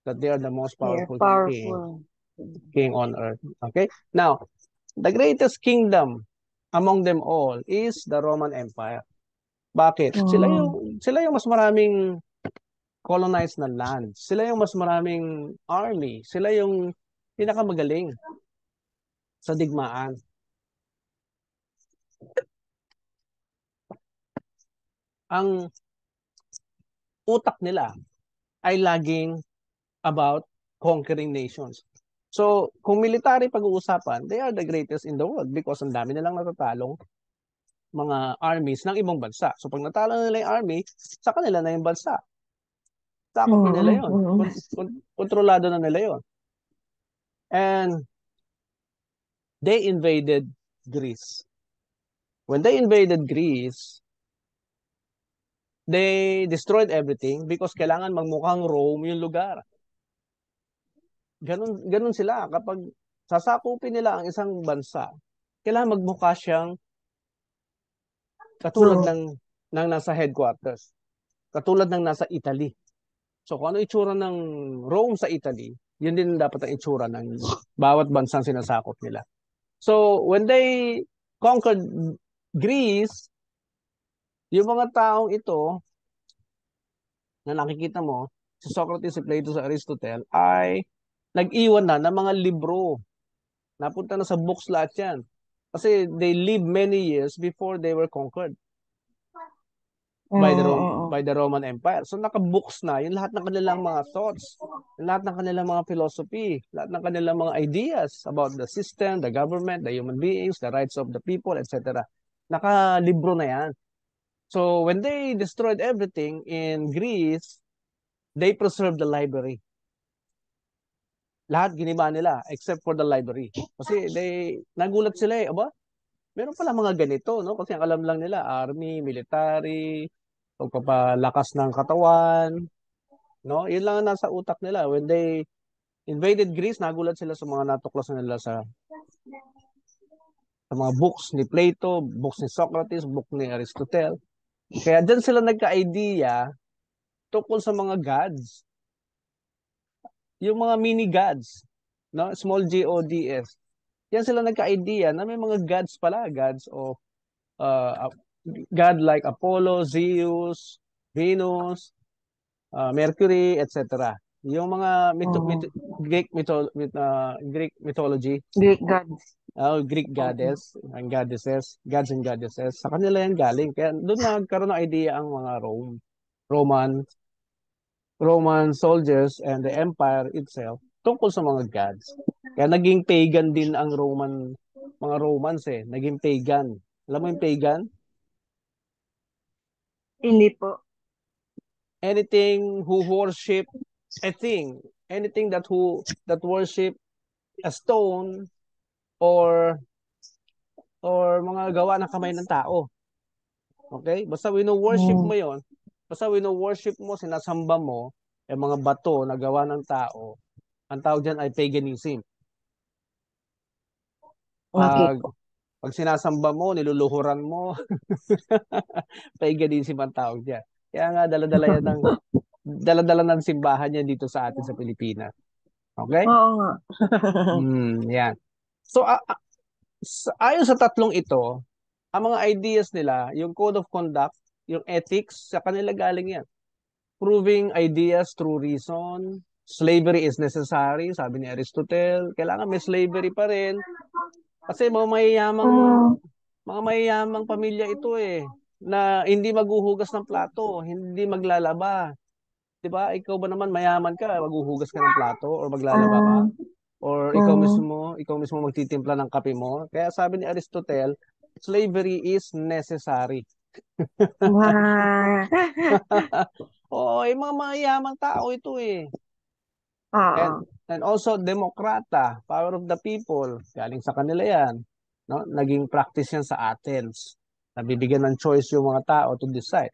that they are the most They're powerful powerful. king on earth. Okay? Now, the greatest kingdom among them all is the Roman Empire. Bakit? Mm. Sila yung mas maraming colonized na land. Sila yung mas maraming army. Sila yung pinakamagaling sa digmaan. Ang utak nila ay laging about conquering nations. So, kung military pag-uusapan, they are the greatest in the world because ang dami nilang natatalong mga armies ng ibang bansa. So, pag natalo nila yung army, sa kanila na yung bansa. Sakop na nila Mm. yun. Mm. Kontrolado na nila yun. And they invaded Greece. When they invaded Greece, they destroyed everything because kailangan magmukhang Rome yung lugar. Ganun sila. Kapag sasakupin nila ang isang bansa, kailangan magmukha siyang katulad True. ng nasa headquarters. Katulad ng nasa Italy. So kung ano itsura ng Rome sa Italy, yun din dapat ang itsura ng bawat bansang sinasakop nila. So when they conquered Greece, yung mga taong ito na nakikita mo, si Socrates, si Plato, si Aristotle, ay nag-iwan na ng mga libro. Napunta na sa books lahat yan. Kasi they lived many years before they were conquered Mm. by the Roman Empire. So naka-books na yung lahat ng kanilang mga thoughts, yung lahat ng kanilang mga philosophy, lahat ng kanilang mga ideas about the system, the government, the human beings, the rights of the people, etc. Naka-libro na yan. So when they destroyed everything in Greece, they preserved the library. Lahat giniba nila except for the library. Kasi nagulat sila eh. Aba, meron pala mga ganito, no? Kasi ang alam lang nila, army, military, pagpapalakas ng katawan, no? Yun lang ang nasa utak nila. When they invaded Greece, nagulat sila sa mga natuklasan nila sa mga books ni Plato, books ni Socrates, book ni Aristotle. Kaya dyan sila nagka-idea tungkol sa mga gods. Yung mga mini gods, no? Small G-O-D-S. Yan sila nagka-idea na may mga gods pala, gods of God like Apollo, Zeus, Venus, Mercury, etc. Yung mga Greek mythology, Greek gods. Greek goddess and goddesses, gods and goddesses, sa kanila yan galing. Kaya doon nagkaroon ng idea ang mga Roman Roman soldiers and the empire itself tungkol sa mga gods. Kaya naging pagan din ang mga Romans eh. Naging pagan. Alam mo yung pagan? Hindi po. Anything who worship a thing, anything that worship a stone or mga gawa ng kamay ng tao. Okay? Basta wino-worship mo 'yon. Basta wino-worship mo, sinasamba mo yung mga bato na gawa ng tao. Ang tawag diyan ay paganism. Okay Pag po. pag sinasamba mo, niluluhuran mo, paganism ang tawag diyan. Kaya nga dala-dala ng simbahan yan dito sa atin sa Pilipinas. Okay? Oo nga. Yan. So, ayon sa tatlong ito, ang mga ideas nila, yung code of conduct, yung ethics, sa kanila galing yan. Proving ideas through reason, slavery is necessary, sabi ni Aristotle, kailangan may slavery pa rin. Kasi mga mayayamang pamilya ito eh, na hindi maghuhugas ng plato, hindi maglalaba. 'Di ba? Ikaw ba naman mayaman ka, maghuhugas ka ng plato or maglalaba ka? Or ikaw mismo magtitimpla ng kape mo. Kaya sabi ni Aristotle, slavery is necessary. Wow. Oo, mga mayayamang tao ito eh. Oo. And also demokrata, power of the people, galing sa kanila yan. No? Naging practice yan sa Athens. Nabibigyan ng choice yung mga tao to decide.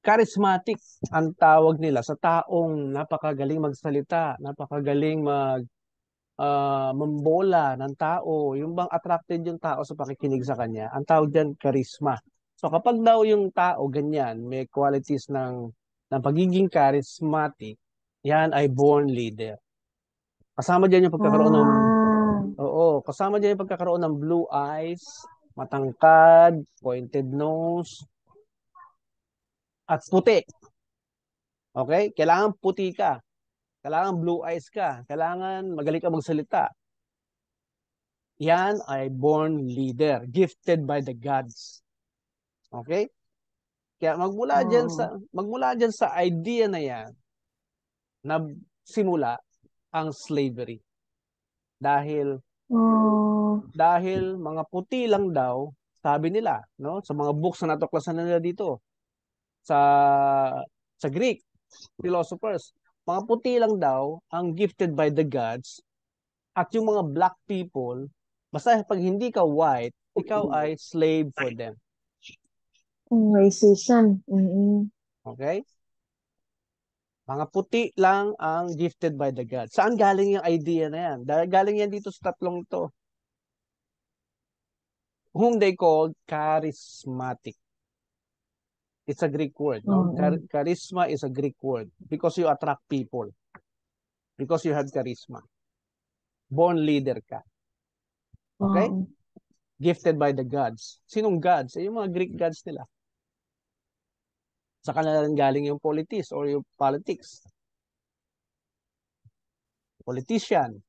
Charismatic ang tawag nila sa taong napakagaling magsalita, napakagaling mambola ng tao, yung bang attracted yung tao sa pakikinig sa kanya, ang tawag dyan, charisma. So kapag daw yung tao ganyan, may qualities ng pagiging charismatic, yan ay born leader. Kasama dyan yung pagkakaroon ng, Ah, kasama dyan yung pagkakaroon ng blue eyes, matangkad, pointed nose, at puti. Okay? Kailangan puti ka. Kailangan blue eyes ka. Kailangan magaling ka magsalita. Yan ay born leader, gifted by the gods. Okay? Kaya magmula diyan sa idea na yan na simula ang slavery. Dahil oh, mga puti lang daw, sabi nila, no? Sa mga books na natuklasan nila dito sa Greek philosophers, mga puti lang daw ang gifted by the gods at yung mga black people, basta pag hindi ka white, ikaw ay slave for them. racism. Mm-mm. Okay? Mga puti lang ang gifted by the gods. Saan galing yung idea na yan? Dahil galing yan dito sa tatlong to, whom they called charismatic. It's a Greek word, no? Mm-mm. Charisma is a Greek word because you attract people. Because you have charisma. Born leader ka. Okay? Oo. Gifted by the gods. Sinong gods? Yung mga Greek gods nila. Sa kanila rin galing yung politis or yung politics. Politician.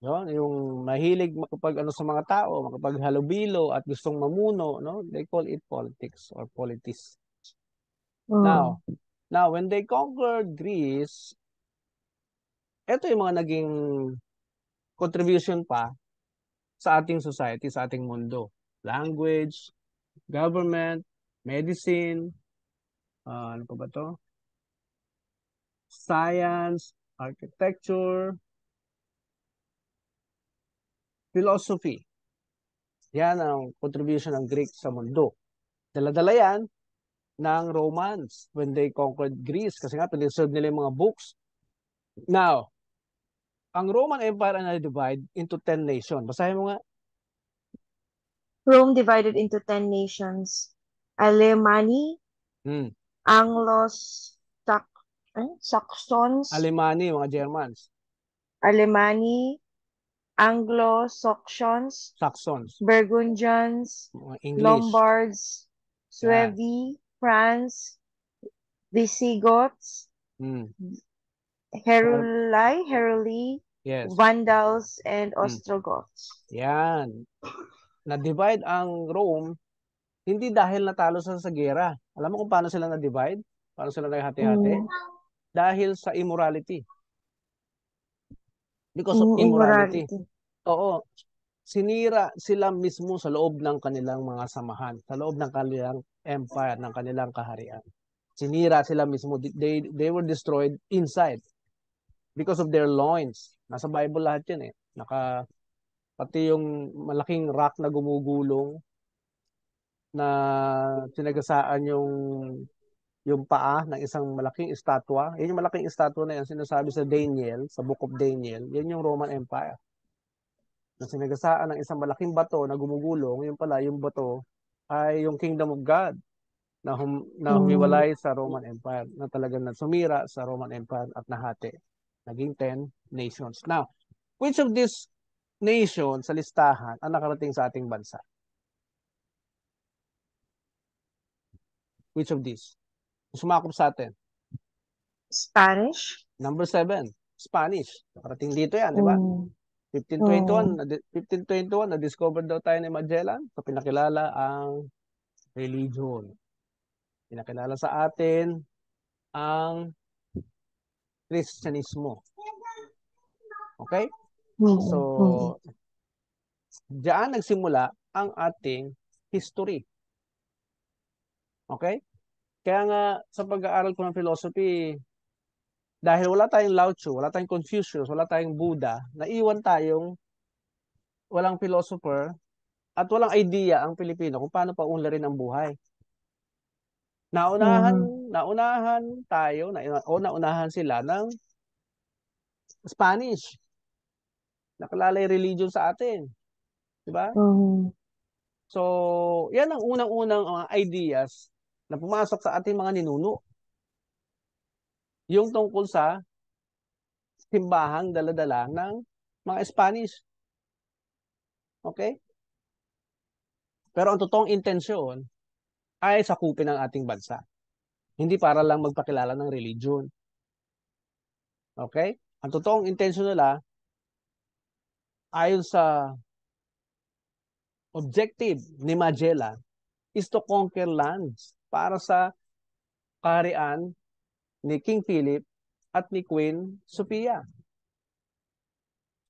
No? Yung mahilig makapag ano sa mga tao, makapaghalubilo at gustong mamuno, no? They call it politics or politis. Oo. Now when they conquered Greece, ito yung mga naging contribution pa sa ating society, sa ating mundo. Language, government, medicine, ano pa ba to? Science, architecture, philosophy. Yan ang contribution ng Greek sa mundo. Dala-dala yan ng Romans when they conquered Greece kasi nga preserve nila yung mga books. Now, ang Roman Empire ay na-divide into 10 nations. Basahin mo nga. Rome divided into 10 nations. Alemanni, Hmm. Anglos, Saxons, Alemani, mga Germans. Alemanni, Anglo-Saxons, Saxons, Burgundians, mga English. Lombards, Yan. Suevi, France, Visigoths, Hmm. Heruli, Yes. Vandals, and Hmm. Ostrogoths. Yan. Na-divide ang Rome hindi dahil natalo sa gera. Alam mo kung paano sila na-divide? Paano sila naghati-hati? Mm, Dahil sa immorality. Because of immorality. immorality. Oo. Sinira sila mismo sa loob ng kanilang mga samahan, sa loob ng kanilang empire, ng kanilang kaharian. Sinira sila mismo. They were destroyed inside because of their loins. Nasa Bible lahat yan eh. Pati yung malaking rock na gumugulong na sinagasaan yung paa ng isang malaking estatwa. Yan yung malaking estatwa na yan, sinasabi sa Daniel, sa Book of Daniel, yan yung Roman Empire. Na sinagasaan ng isang malaking bato na gumugulong, yung pala, yung bato ay yung Kingdom of God na Mm, humiwalay sa Roman Empire, na talagang sumira sa Roman Empire at nahati. Naging 10 nations. Now, which of these nations sa listahan ang nakarating sa ating bansa? Which of these? Sumakop sa atin. Spanish. Number 7, Spanish. Nakarating dito yan, di ba? Mm, 1521, na-discover daw tayo ni Magellan. So, pinakilala ang religion. Pinakilala sa atin ang Kristyanismo. Okay? So, diyan nagsimula ang ating history. Okay? Kaya nga, sa pag-aaral ko ng philosophy, dahil wala tayong Lao Tzu, wala tayong Confucius, wala tayong Buddha, naiwan tayong walang philosopher at walang idea ang Pilipino kung paano paunlarin ang buhay. Naunahan tayo, naunahan sila ng Spanish. Nakilala yung religion sa atin. Di ba? Mhm. So, yan ang unang-unang mga ideas na pumasok sa ating mga ninuno. Yung tungkol sa simbahang dala-dala ng mga Spanish. Okay? Pero ang totoong intensyon ay sakupin ang ating bansa. Hindi para lang magpakilala ng religion. Okay? Ang totoong intensyon nila, ayon sa objective ni Magellan, is to conquer lands para sa kaharian ni King Philip at ni Queen Sophia.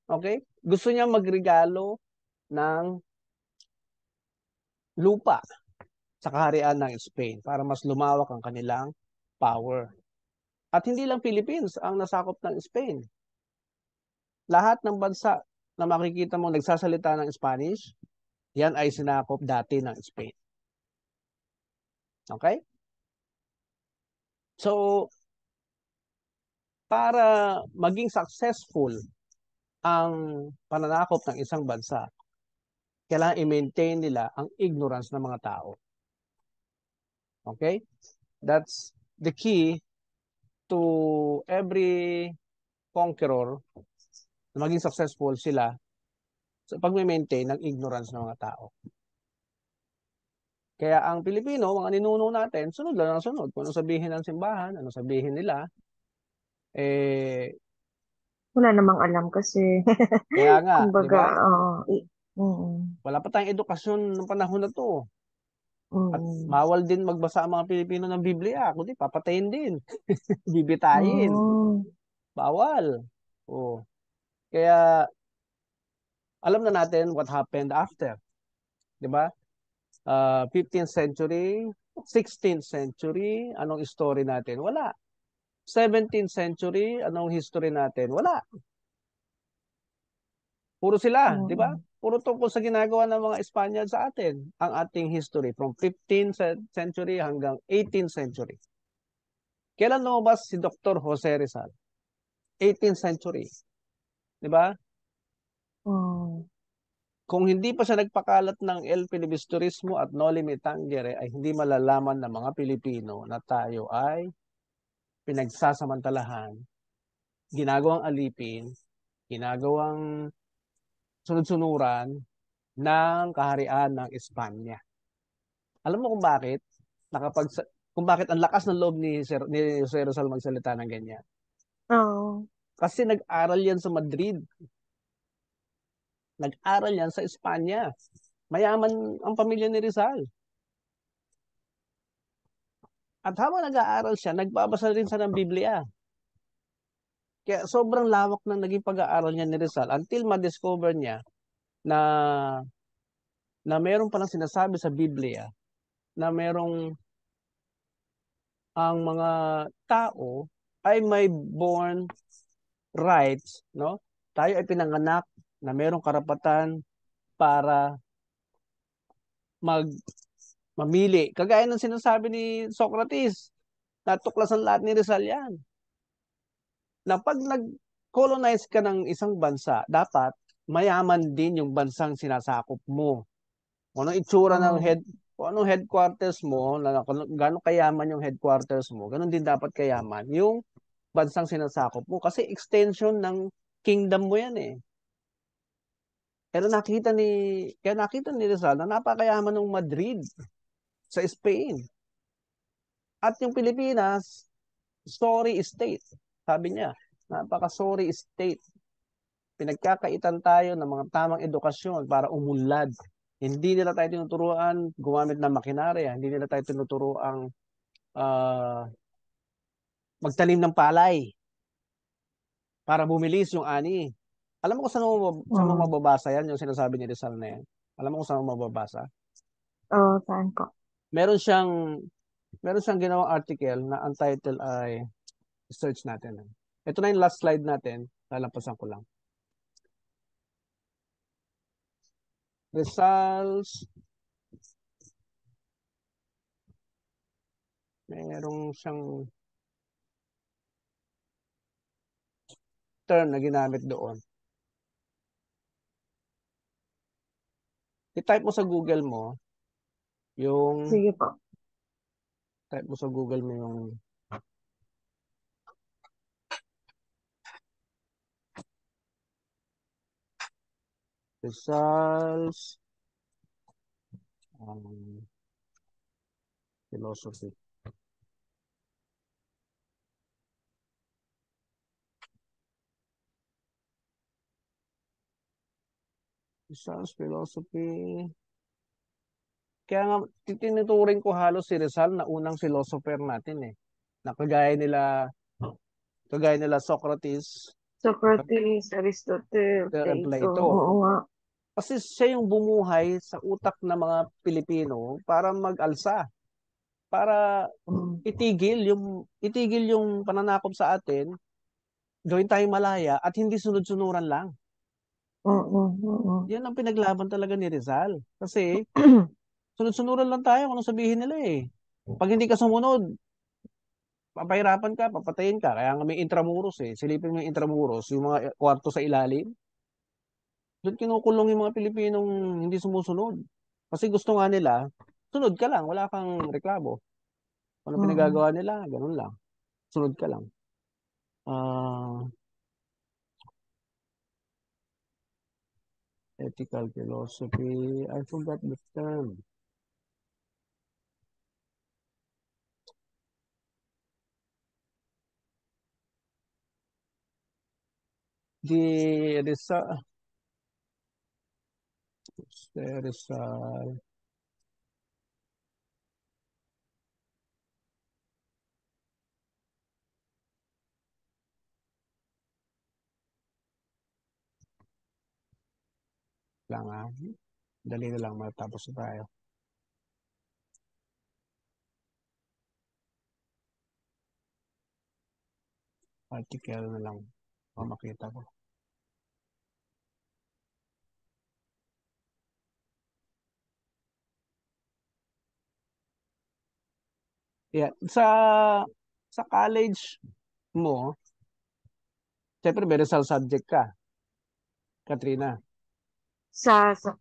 Okay? Gusto niya magregalo ng lupa sa kaharian ng Spain para mas lumawak ang kanilang power. At hindi lang Philippines ang nasakop ng Spain. Lahat ng bansa na makikita mo nagsasalita ng Spanish, yan ay sinakop dati ng Spain. Okay? So, para maging successful ang pananakop ng isang bansa, kailangan i-maintain nila ang ignorance ng mga tao. Okay? That's the key to every conqueror na maging successful sila sa pag-maintain ng ignorance ng mga tao. Kaya ang Pilipino, mga ninuno natin, sunod lang ang sunod. Kung ano sabihin ng simbahan, ano sabihin nila, eh, Wala namang alam kasi. kaya nga, di Kumbaga, ba? oo. Mm, Wala pa tayong edukasyon ng panahon na to. At mm, bawal din magbasa ang mga Pilipino ng Biblia, kundi papatayin din, bibitayin. mm, Bawal. Oh. Kaya alam na natin what happened after, 'di ba? 15th century, 16th century, anong story natin? Wala. 17th century, anong history natin? Wala. Puro sila, 'di ba? mm. Puro tungkol sa ginagawa ng mga Espanyol sa atin, ang ating history from 15th century hanggang 18th century. Kailan lumabas si Dr. Jose Rizal? 18th century, 'di ba? Mm. Kung hindi pa siya nagpakalat ng El Filibusterismo at Noli Me Tangere, ay hindi malalaman ng mga Pilipino na tayo ay pinagsasamantalahan, ginagawang alipin, ginagawang sunod-sunuran ng kaharian ng Espanya. Alam mo kung bakit? Nakapag kung bakit ang lakas ng loob ni Jose Rizal magsalita ng ganyan. Oo. Kasi nag-aral yan sa Madrid. Nag-aral yan sa Espanya. Mayaman ang pamilya ni Rizal. At habang nag-aaral siya, nagbabasa rin siya ng Biblia. Kaya sobrang lawak ng naging pag-aaral niya ni Rizal until ma-discover niya na meron palang sinasabi sa Biblia na merong ang mga tao ay may born rights, no? Tayo ay pinanganak na merong karapatan para mag mamili. Kagaya ng sinasabi ni Socrates, natuklasan lahat ni Rizal yan. Na pag nag-colonize ka ng isang bansa, dapat mayaman din yung bansang sinasakop mo. Kung anong itsura ng Mm. kung anong headquarters mo, kung gano'ng kayaman yung headquarters mo, ganun din dapat kayaman yung bansang sinasakop mo. Kasi extension ng kingdom mo yan eh. Kaya nakita ni Rizal na napakayaman ng Madrid sa Spain. At yung Pilipinas, sorry state. Sabi niya, napaka-sorry state. Pinagkakaitan tayo ng mga tamang edukasyon para umunlad. Hindi nila tayo tinuturuan gumamit ng makinarya. Hindi nila tayo tinuturuan magtanim ng palay para bumilis yung ani. Alam mo kung saan mo Mm. mababasa yan, yung sinasabi ni Rizal na yan? Alam mo kung saan mo mababasa? Oo, saan po? Meron siyang, meron siyang ginawang article na ang title ay, search natin. Ito na yung last slide natin. Lalampasan ko lang. Results. Merong siyang term na ginamit doon. I-type mo sa Google mo yung Sige po. type mo sa Google mo yung Rizal's philosophy. Rizal's philosophy. Kaya nga, tinuturing ko halos si Rizal na unang philosopher natin eh. Na kagaya nila Socrates Socrates, Aristotle, and Plato. Plato. Oo nga. Kasi siya yung bumuhay sa utak ng mga Pilipino para mag-alsa, para Mm. itigil yung pananakop sa atin, gawin tayong malaya at hindi sunod-sunuran lang. Yan ang pinaglaban talaga ni Rizal. Kasi sunod-sunuran lang tayo kung anong sabihin nila eh. Pag hindi ka sumunod, papahirapan ka, papatayin ka. Kaya nga may intramuros eh. Silipin mo yung intramuros, yung mga kwarto sa ilalim. Doon kinukulong yung mga Pilipinong hindi sumusunod. Kasi gusto nga nila, sunod ka lang, wala kang reklamo. Kung ano pinagagawa nila, ganun lang. Sunod ka lang. Ethical philosophy. I forgot the term. There is lang dali na lang matapos na tayo. Article na lang makita ko. Yeah, sa college mo, siyempre may Rizal subject ka, Katrina.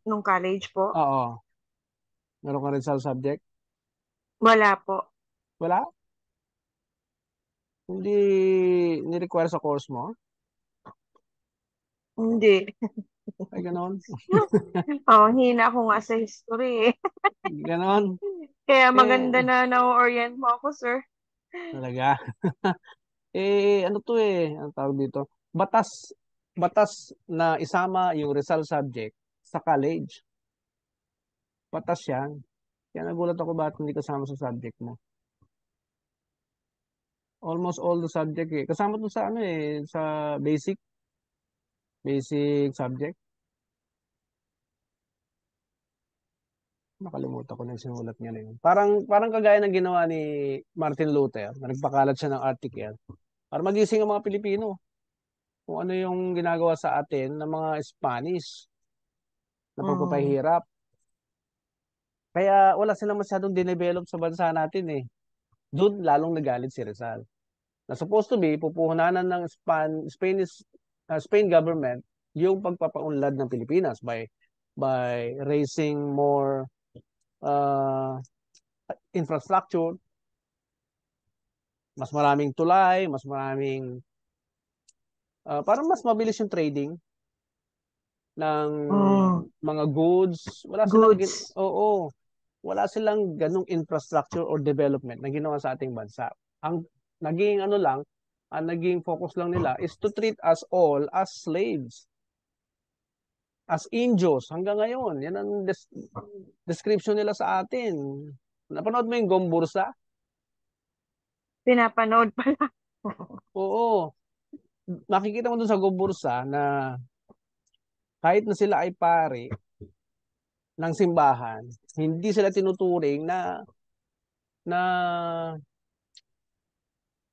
Nung college po? Oo. Meron ka Rizal subject? Wala po. Wala? Hindi ni-require sa course mo? Hindi. Ay, ganon. Hina ako nga sa history eh. Ganon. Kaya maganda Eh, na na-orient mo ako, sir. talaga. Ano to eh, ang tawag dito? Batas na isama yung Rizal subject sa college. Batas yan. Kaya nagulat ako bakit hindi kasama sa subject mo. Almost all the subject eh. Kasama to sa ano eh, sa basic subject. Nakalimutan ko na yung sinulat niya na yun. Parang kagaya ng ginawa ni Martin Luther, na nagpakalat siya ng article para magising ang mga Pilipino kung ano yung ginagawa sa atin ng mga Spanish na pagpapahirap. Kaya wala silang masyadong dinevelop sa bansa natin eh. Doon lalong nagalit si Rizal. Na supposed to be, pupuhunanan ng Spain government yung pagpapaunlad ng Pilipinas by raising more uh, infrastructure, mas maraming tulay, mas maraming parang mas mabilis yung trading ng mga goods. Goods. Oo, wala silang ganung infrastructure or development na ginawa sa ating bansa. Ang naging ang naging focus lang nila is to treat us all as slaves, as Indios hanggang ngayon. Yan ang description nila sa atin. Napanood mo yung Gombursa? Pinapanood pala. Oo. Makikita mo dun sa Gombursa na kahit na sila ay pari ng simbahan, hindi sila tinuturing na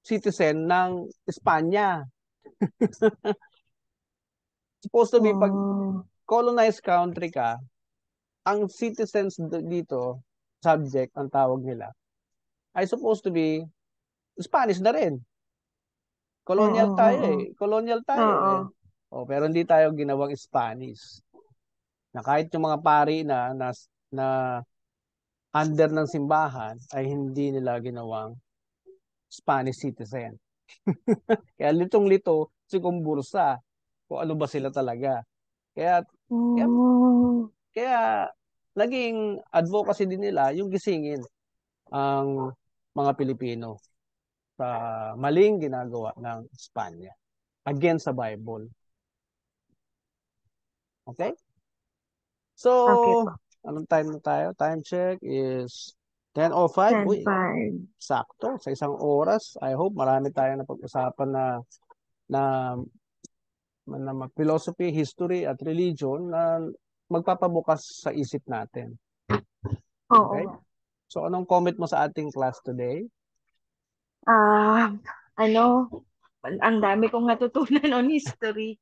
citizen ng Espanya. Supposed to be pag colonized country ka, ang citizens dito, subject ang tawag nila, ay supposed to be Spanish na rin. Colonial tayo eh. Colonial tayo Oo. eh. Oh, pero hindi tayo ginawang Spanish. na kahit yung mga pari na under ng simbahan ay hindi nila ginawang Spanish citizen. Kaya litong-lito si Kumbursa kung ano ba sila talaga. Kaya kaya, Oh, kaya naging advocacy din nila yung gisingin ang mga Pilipino sa maling ginagawa ng Espanya against sa Bible. Okay? So, okay po. anong time na tayo? Time check is 10:05. Uy, 10-5. sakto. Sa isang oras. I hope marami tayong napag-usapan na, na philosophy, history, at religion na magpapabukas sa isip natin. Oo Okay? nga. So, anong comment mo sa ating class today? Ah, ano, ang dami kong natutunan on history.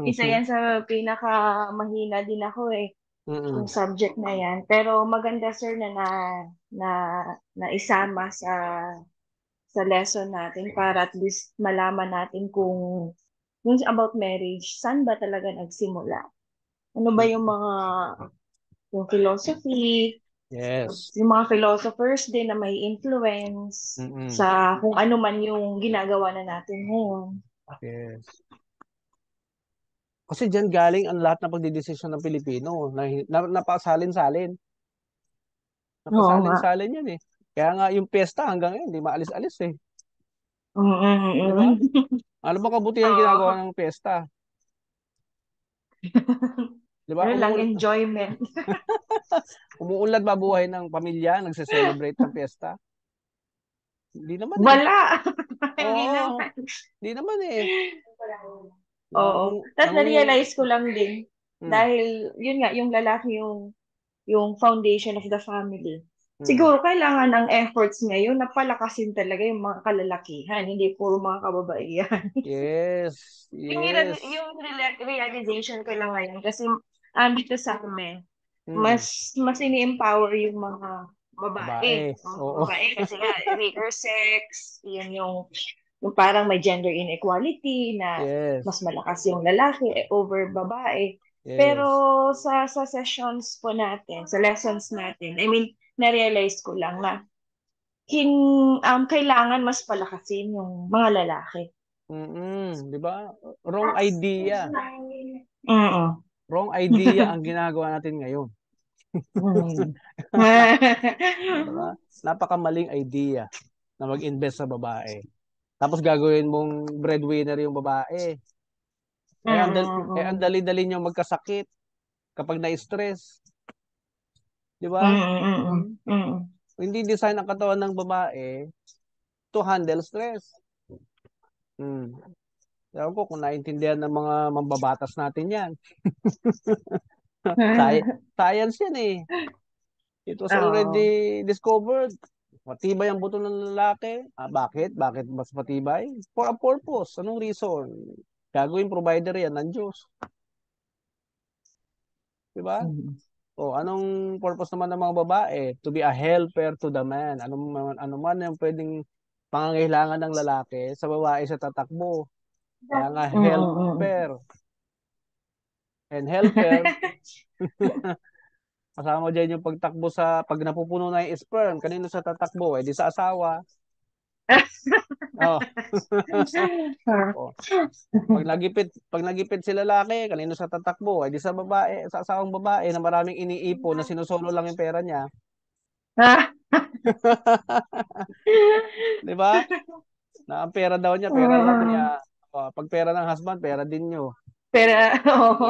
Isa yan sa pinaka-mahina din ako yung Mm-mm. subject na yan. Pero maganda sir na na isama sa lesson natin para at least malaman natin kung yung about marriage, saan ba talaga nagsimula? Ano ba yung philosophy, Yes. yung mga philosophers din na may influence Mm-mm. sa kung ano man yung ginagawa na natin ngayon. Yes. Kasi diyan galing ang lahat ng pagdidesisyon ng Pilipino na napasalin-salin. Oo nga. Napasalin-salin yan eh. Kaya nga yung piyesta hanggang ngayon, hindi maalis-alis eh. Mm, mm, Di ba? mm. Ano ba kabutihan ginagawa Oo. ng piyesta? Di ba? Ano lang, enjoyment. Umuunlad ba buhay ng pamilya, nagse-celebrate ng piyesta? Hindi naman eh. Wala. Hindi Oo, naman. hindi naman eh. Oo. Tapos Nangungu... na-realize ko lang din, Hmm, dahil yun nga, yung lalaki yung foundation of the family. hmm. Siguro kailangan ng efforts ngayon na palakasin talaga yung mga kalalakihan, hindi puro mga kababaihan. Yes, yes. Realization ko lang ngayon kasi dito sa amin, Hmm, mas ini-empower yung mga babae. babae. Mga Oo, babae kasi nga, weaker sex, yun yung parang may gender inequality na yes, mas malakas yung lalaki over babae. Pero yes. sa sessions po natin, sa lessons natin, I mean, na-realize ko lang na kin, kailangan mas palakasin yung mga lalaki. Mm-mm, di ba? Wrong idea. Oo. Wrong idea ang ginagawa natin ngayon. Mm. Di ba? Napakamaling idea na mag-invest sa babae. Tapos gagawin mong breadwinner yung babae. Ang Mm. dali-dali niyong magkasakit kapag na-stress. Di ba? Mm. Mm. Hindi design ang katawan ng babae to handle stress. Hmm. Ewan ko kung naintindihan ng mga mambabatas natin yan. Science yan eh. It was Oo. already discovered. Matibay ang buto ng lalaki. Bakit? Bakit mas matibay? For a purpose. Anong reason? Gagawin provider yan ng Diyos. Di ba? Mm. O anong purpose naman ng mga babae? To be a helper to the man. Ano man yung pwedeng pangangailangan ng lalaki sa babae sa tatakbo. Kaya nga Mm. helper. And helper, kasama dyan yung pagtakbo pag napupuno na yung sperm, kanino sa tatakbo? Eh, di sa asawa. Oh. Oh. Pag nagipit si lalaki, kanino sa tatakbo? Eh, di sa babae, sa asawang babae na maraming iniipon na sinusolo lang yung pera niya. Di ba? Na ang pera daw niya, pera lang niya. Oh, pag pera ng husband, pera din niyo. Pero, oo.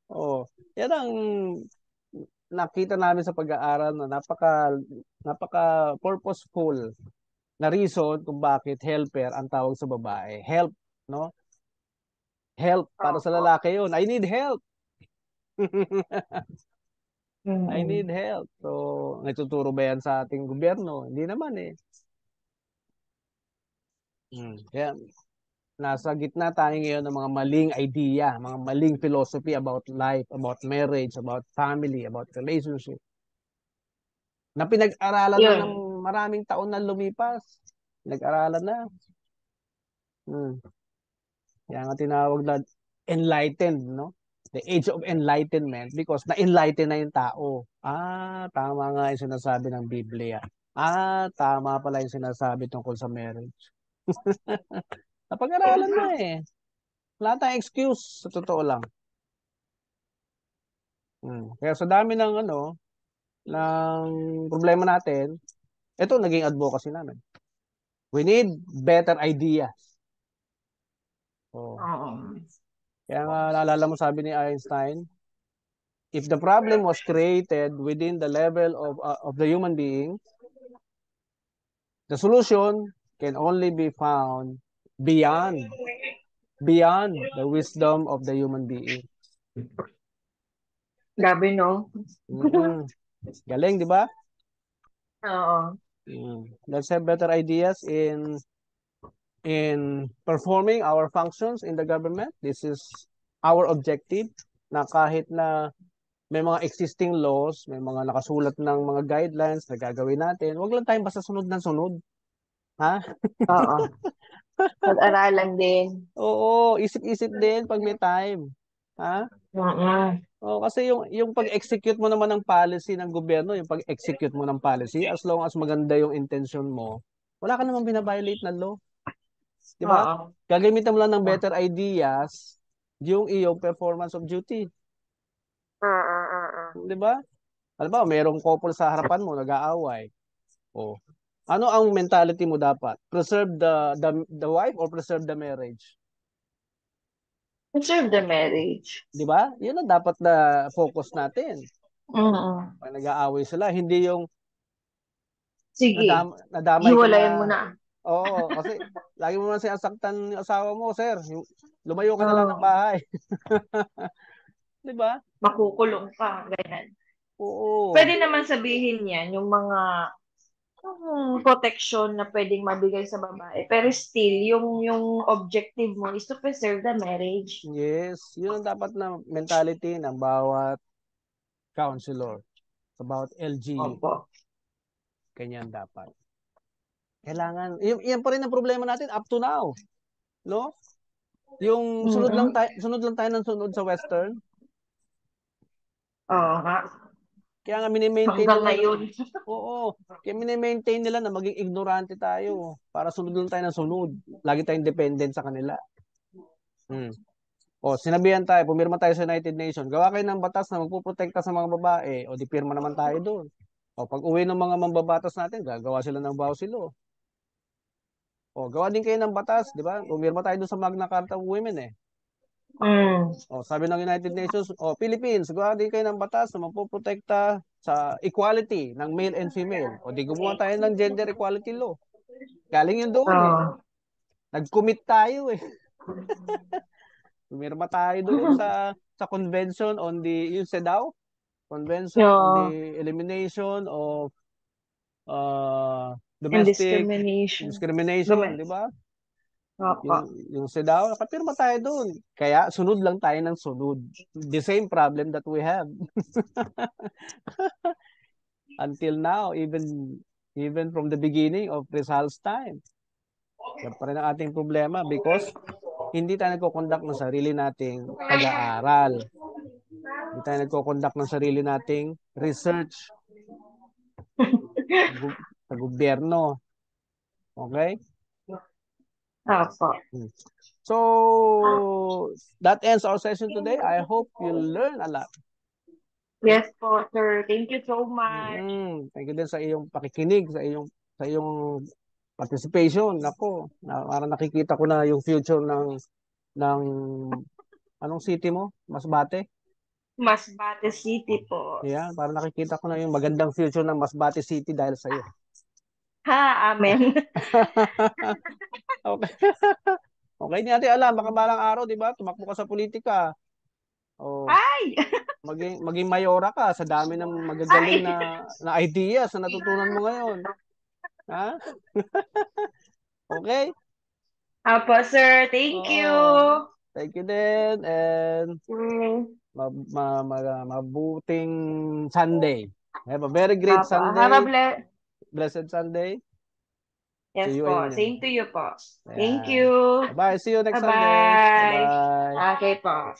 Oh, yan ang nakita namin sa pag-aaral na napaka purposeful na reason kung bakit helper ang tawag sa babae. Help, no? Help para sa Opo. lalaki yun. I need help. I Mm. need help. So, nagtuturo ba yan sa ating gobyerno? Hindi naman eh. Kaya, nasa gitna tayo ngayon ng mga maling idea, mga maling philosophy about life, about marriage, about family, about relationship, na pinag-aralan na ng Yun. maraming taon na lumipas. Pinag-aralan na. Hmm. Kaya nga tinawag na enlightened, no? The age of enlightenment because na-enlighten na yung tao. Tama nga yung sinasabi ng Biblia. Tama pala yung sinasabi tungkol sa marriage. Napag-aralan na eh. Wala tayong excuse, sa totoo lang. Kaya sa dami ng problema natin, ito naging advocacy namin. We need better ideas. Oo. Kaya nga naalala mo sabi ni Einstein, if the problem was created within the level of the human being, the solution can only be found beyond the wisdom of the human being. Grabe, no? Galing, di ba? Oo. Let's have better ideas in performing our functions in the government. This is our objective, na kahit na may mga existing laws, may mga nakasulat ng mga guidelines na gagawin natin, wag lang tayong basta sunod ng sunod. Ha? Oo. Pag-aralan din. Oo, isip-isip din pag may time. Ha? Oo. Kasi yung pag-execute mo naman ng policy ng gobyerno, yung pag-execute mo ng policy, as long as maganda yung intention mo, wala ka namang binabiolate na law. Di ba? Oo. Gagamitan mo lang ng better ideas yung iyong performance of duty. Di ba? Alam ba, merong couple sa harapan mo, nag-aaway. Ano ang mentality mo dapat? Preserve the wife or preserve the marriage? Preserve the marriage. Di ba? Yun ang dapat na focus natin. Pag nag-aaway sila, hindi yung Sige, nadamay ka hiwalayan na. mo na. Oo, kasi lagi mo naman sinasaktan yung asawa mo, sir. Lumayo ka na lang ng bahay. Di ba? Makukulong ka, ganyan. Oo. Pwede naman sabihin yan, yung mga protection na pwedeng mabigay sa babae. Pero still, yung objective mo is to preserve the marriage. Yes, yun ang dapat na mentality ng bawat counselor, sa bawat LGU. Opo. Ganyan dapat. Kailangan, yan pa rin ang problema natin up to now. No? Yung sunod lang tayo ng sunod sa Western. Oo nga. Kaya nga mini-maintain Hanggang nila. ngayon. Oo. Kaya mini-maintain nila na maging ignorante tayo para sunod lang tayo ng sunod. Lagi tayong dependent sa kanila. Sinabihan tayo, pumirma tayo sa United Nations. Gawa kayo ng batas na magpuprotekta sa mga babae. Di pirma naman tayo doon. Pag uwi ng mga mambabatas natin, gagawa sila ng vow sila. Gawa din kayo ng batas, di ba? Pumirma tayo doon sa Magna Carta of Women eh. Sabi ng United Nations, Philippines, gawa din kayo ng batas na magpoprotekta sa equality ng male and female. Di gumawa tayo ng gender equality law. Galing yun doon eh. Nag-commit tayo eh. Pumirma tayo doon sa Convention on the, yung CEDAW, Convention on the Elimination of Domestic Discrimination, di ba? Yung CEDAW, nakapirma tayo doon. Kaya sunod lang tayo ng sunod. The same problem that we have. Until now, even from the beginning of Rizal's time. Yan pa rin ang ating problema because hindi tayo nagko-conduct ng sarili nating pag-aaral. Hindi tayo nagko-conduct ng sarili nating research sa gobyerno. Okay? So, that ends our session today. I hope you learn a lot. Yes po, sir. Thank you so much. Thank you din sa iyong pakikinig, sa iyong participation. Nako, parang nakikita ko na yung future ng anong city mo? Masbate? Masbate City po. Yeah, parang nakikita ko na yung magandang future ng Masbate City dahil sa iyo. Amen. Okay. Okay, hindi natin alam, baka balang araw, di ba? Tumakbo ka sa politika. Ay! Maging mayora ka sa dami ng magagaling na ideas na natutunan mo ngayon. Ha? Okay? Apo, sir. Thank you. Thank you din. And mabuting Sunday. Have a very great Sunday. Have a blessed Sunday. Yes po. Same to you po. Thank you. Bye-bye. See you next Bye-bye. Sunday. Bye-bye. Okay po.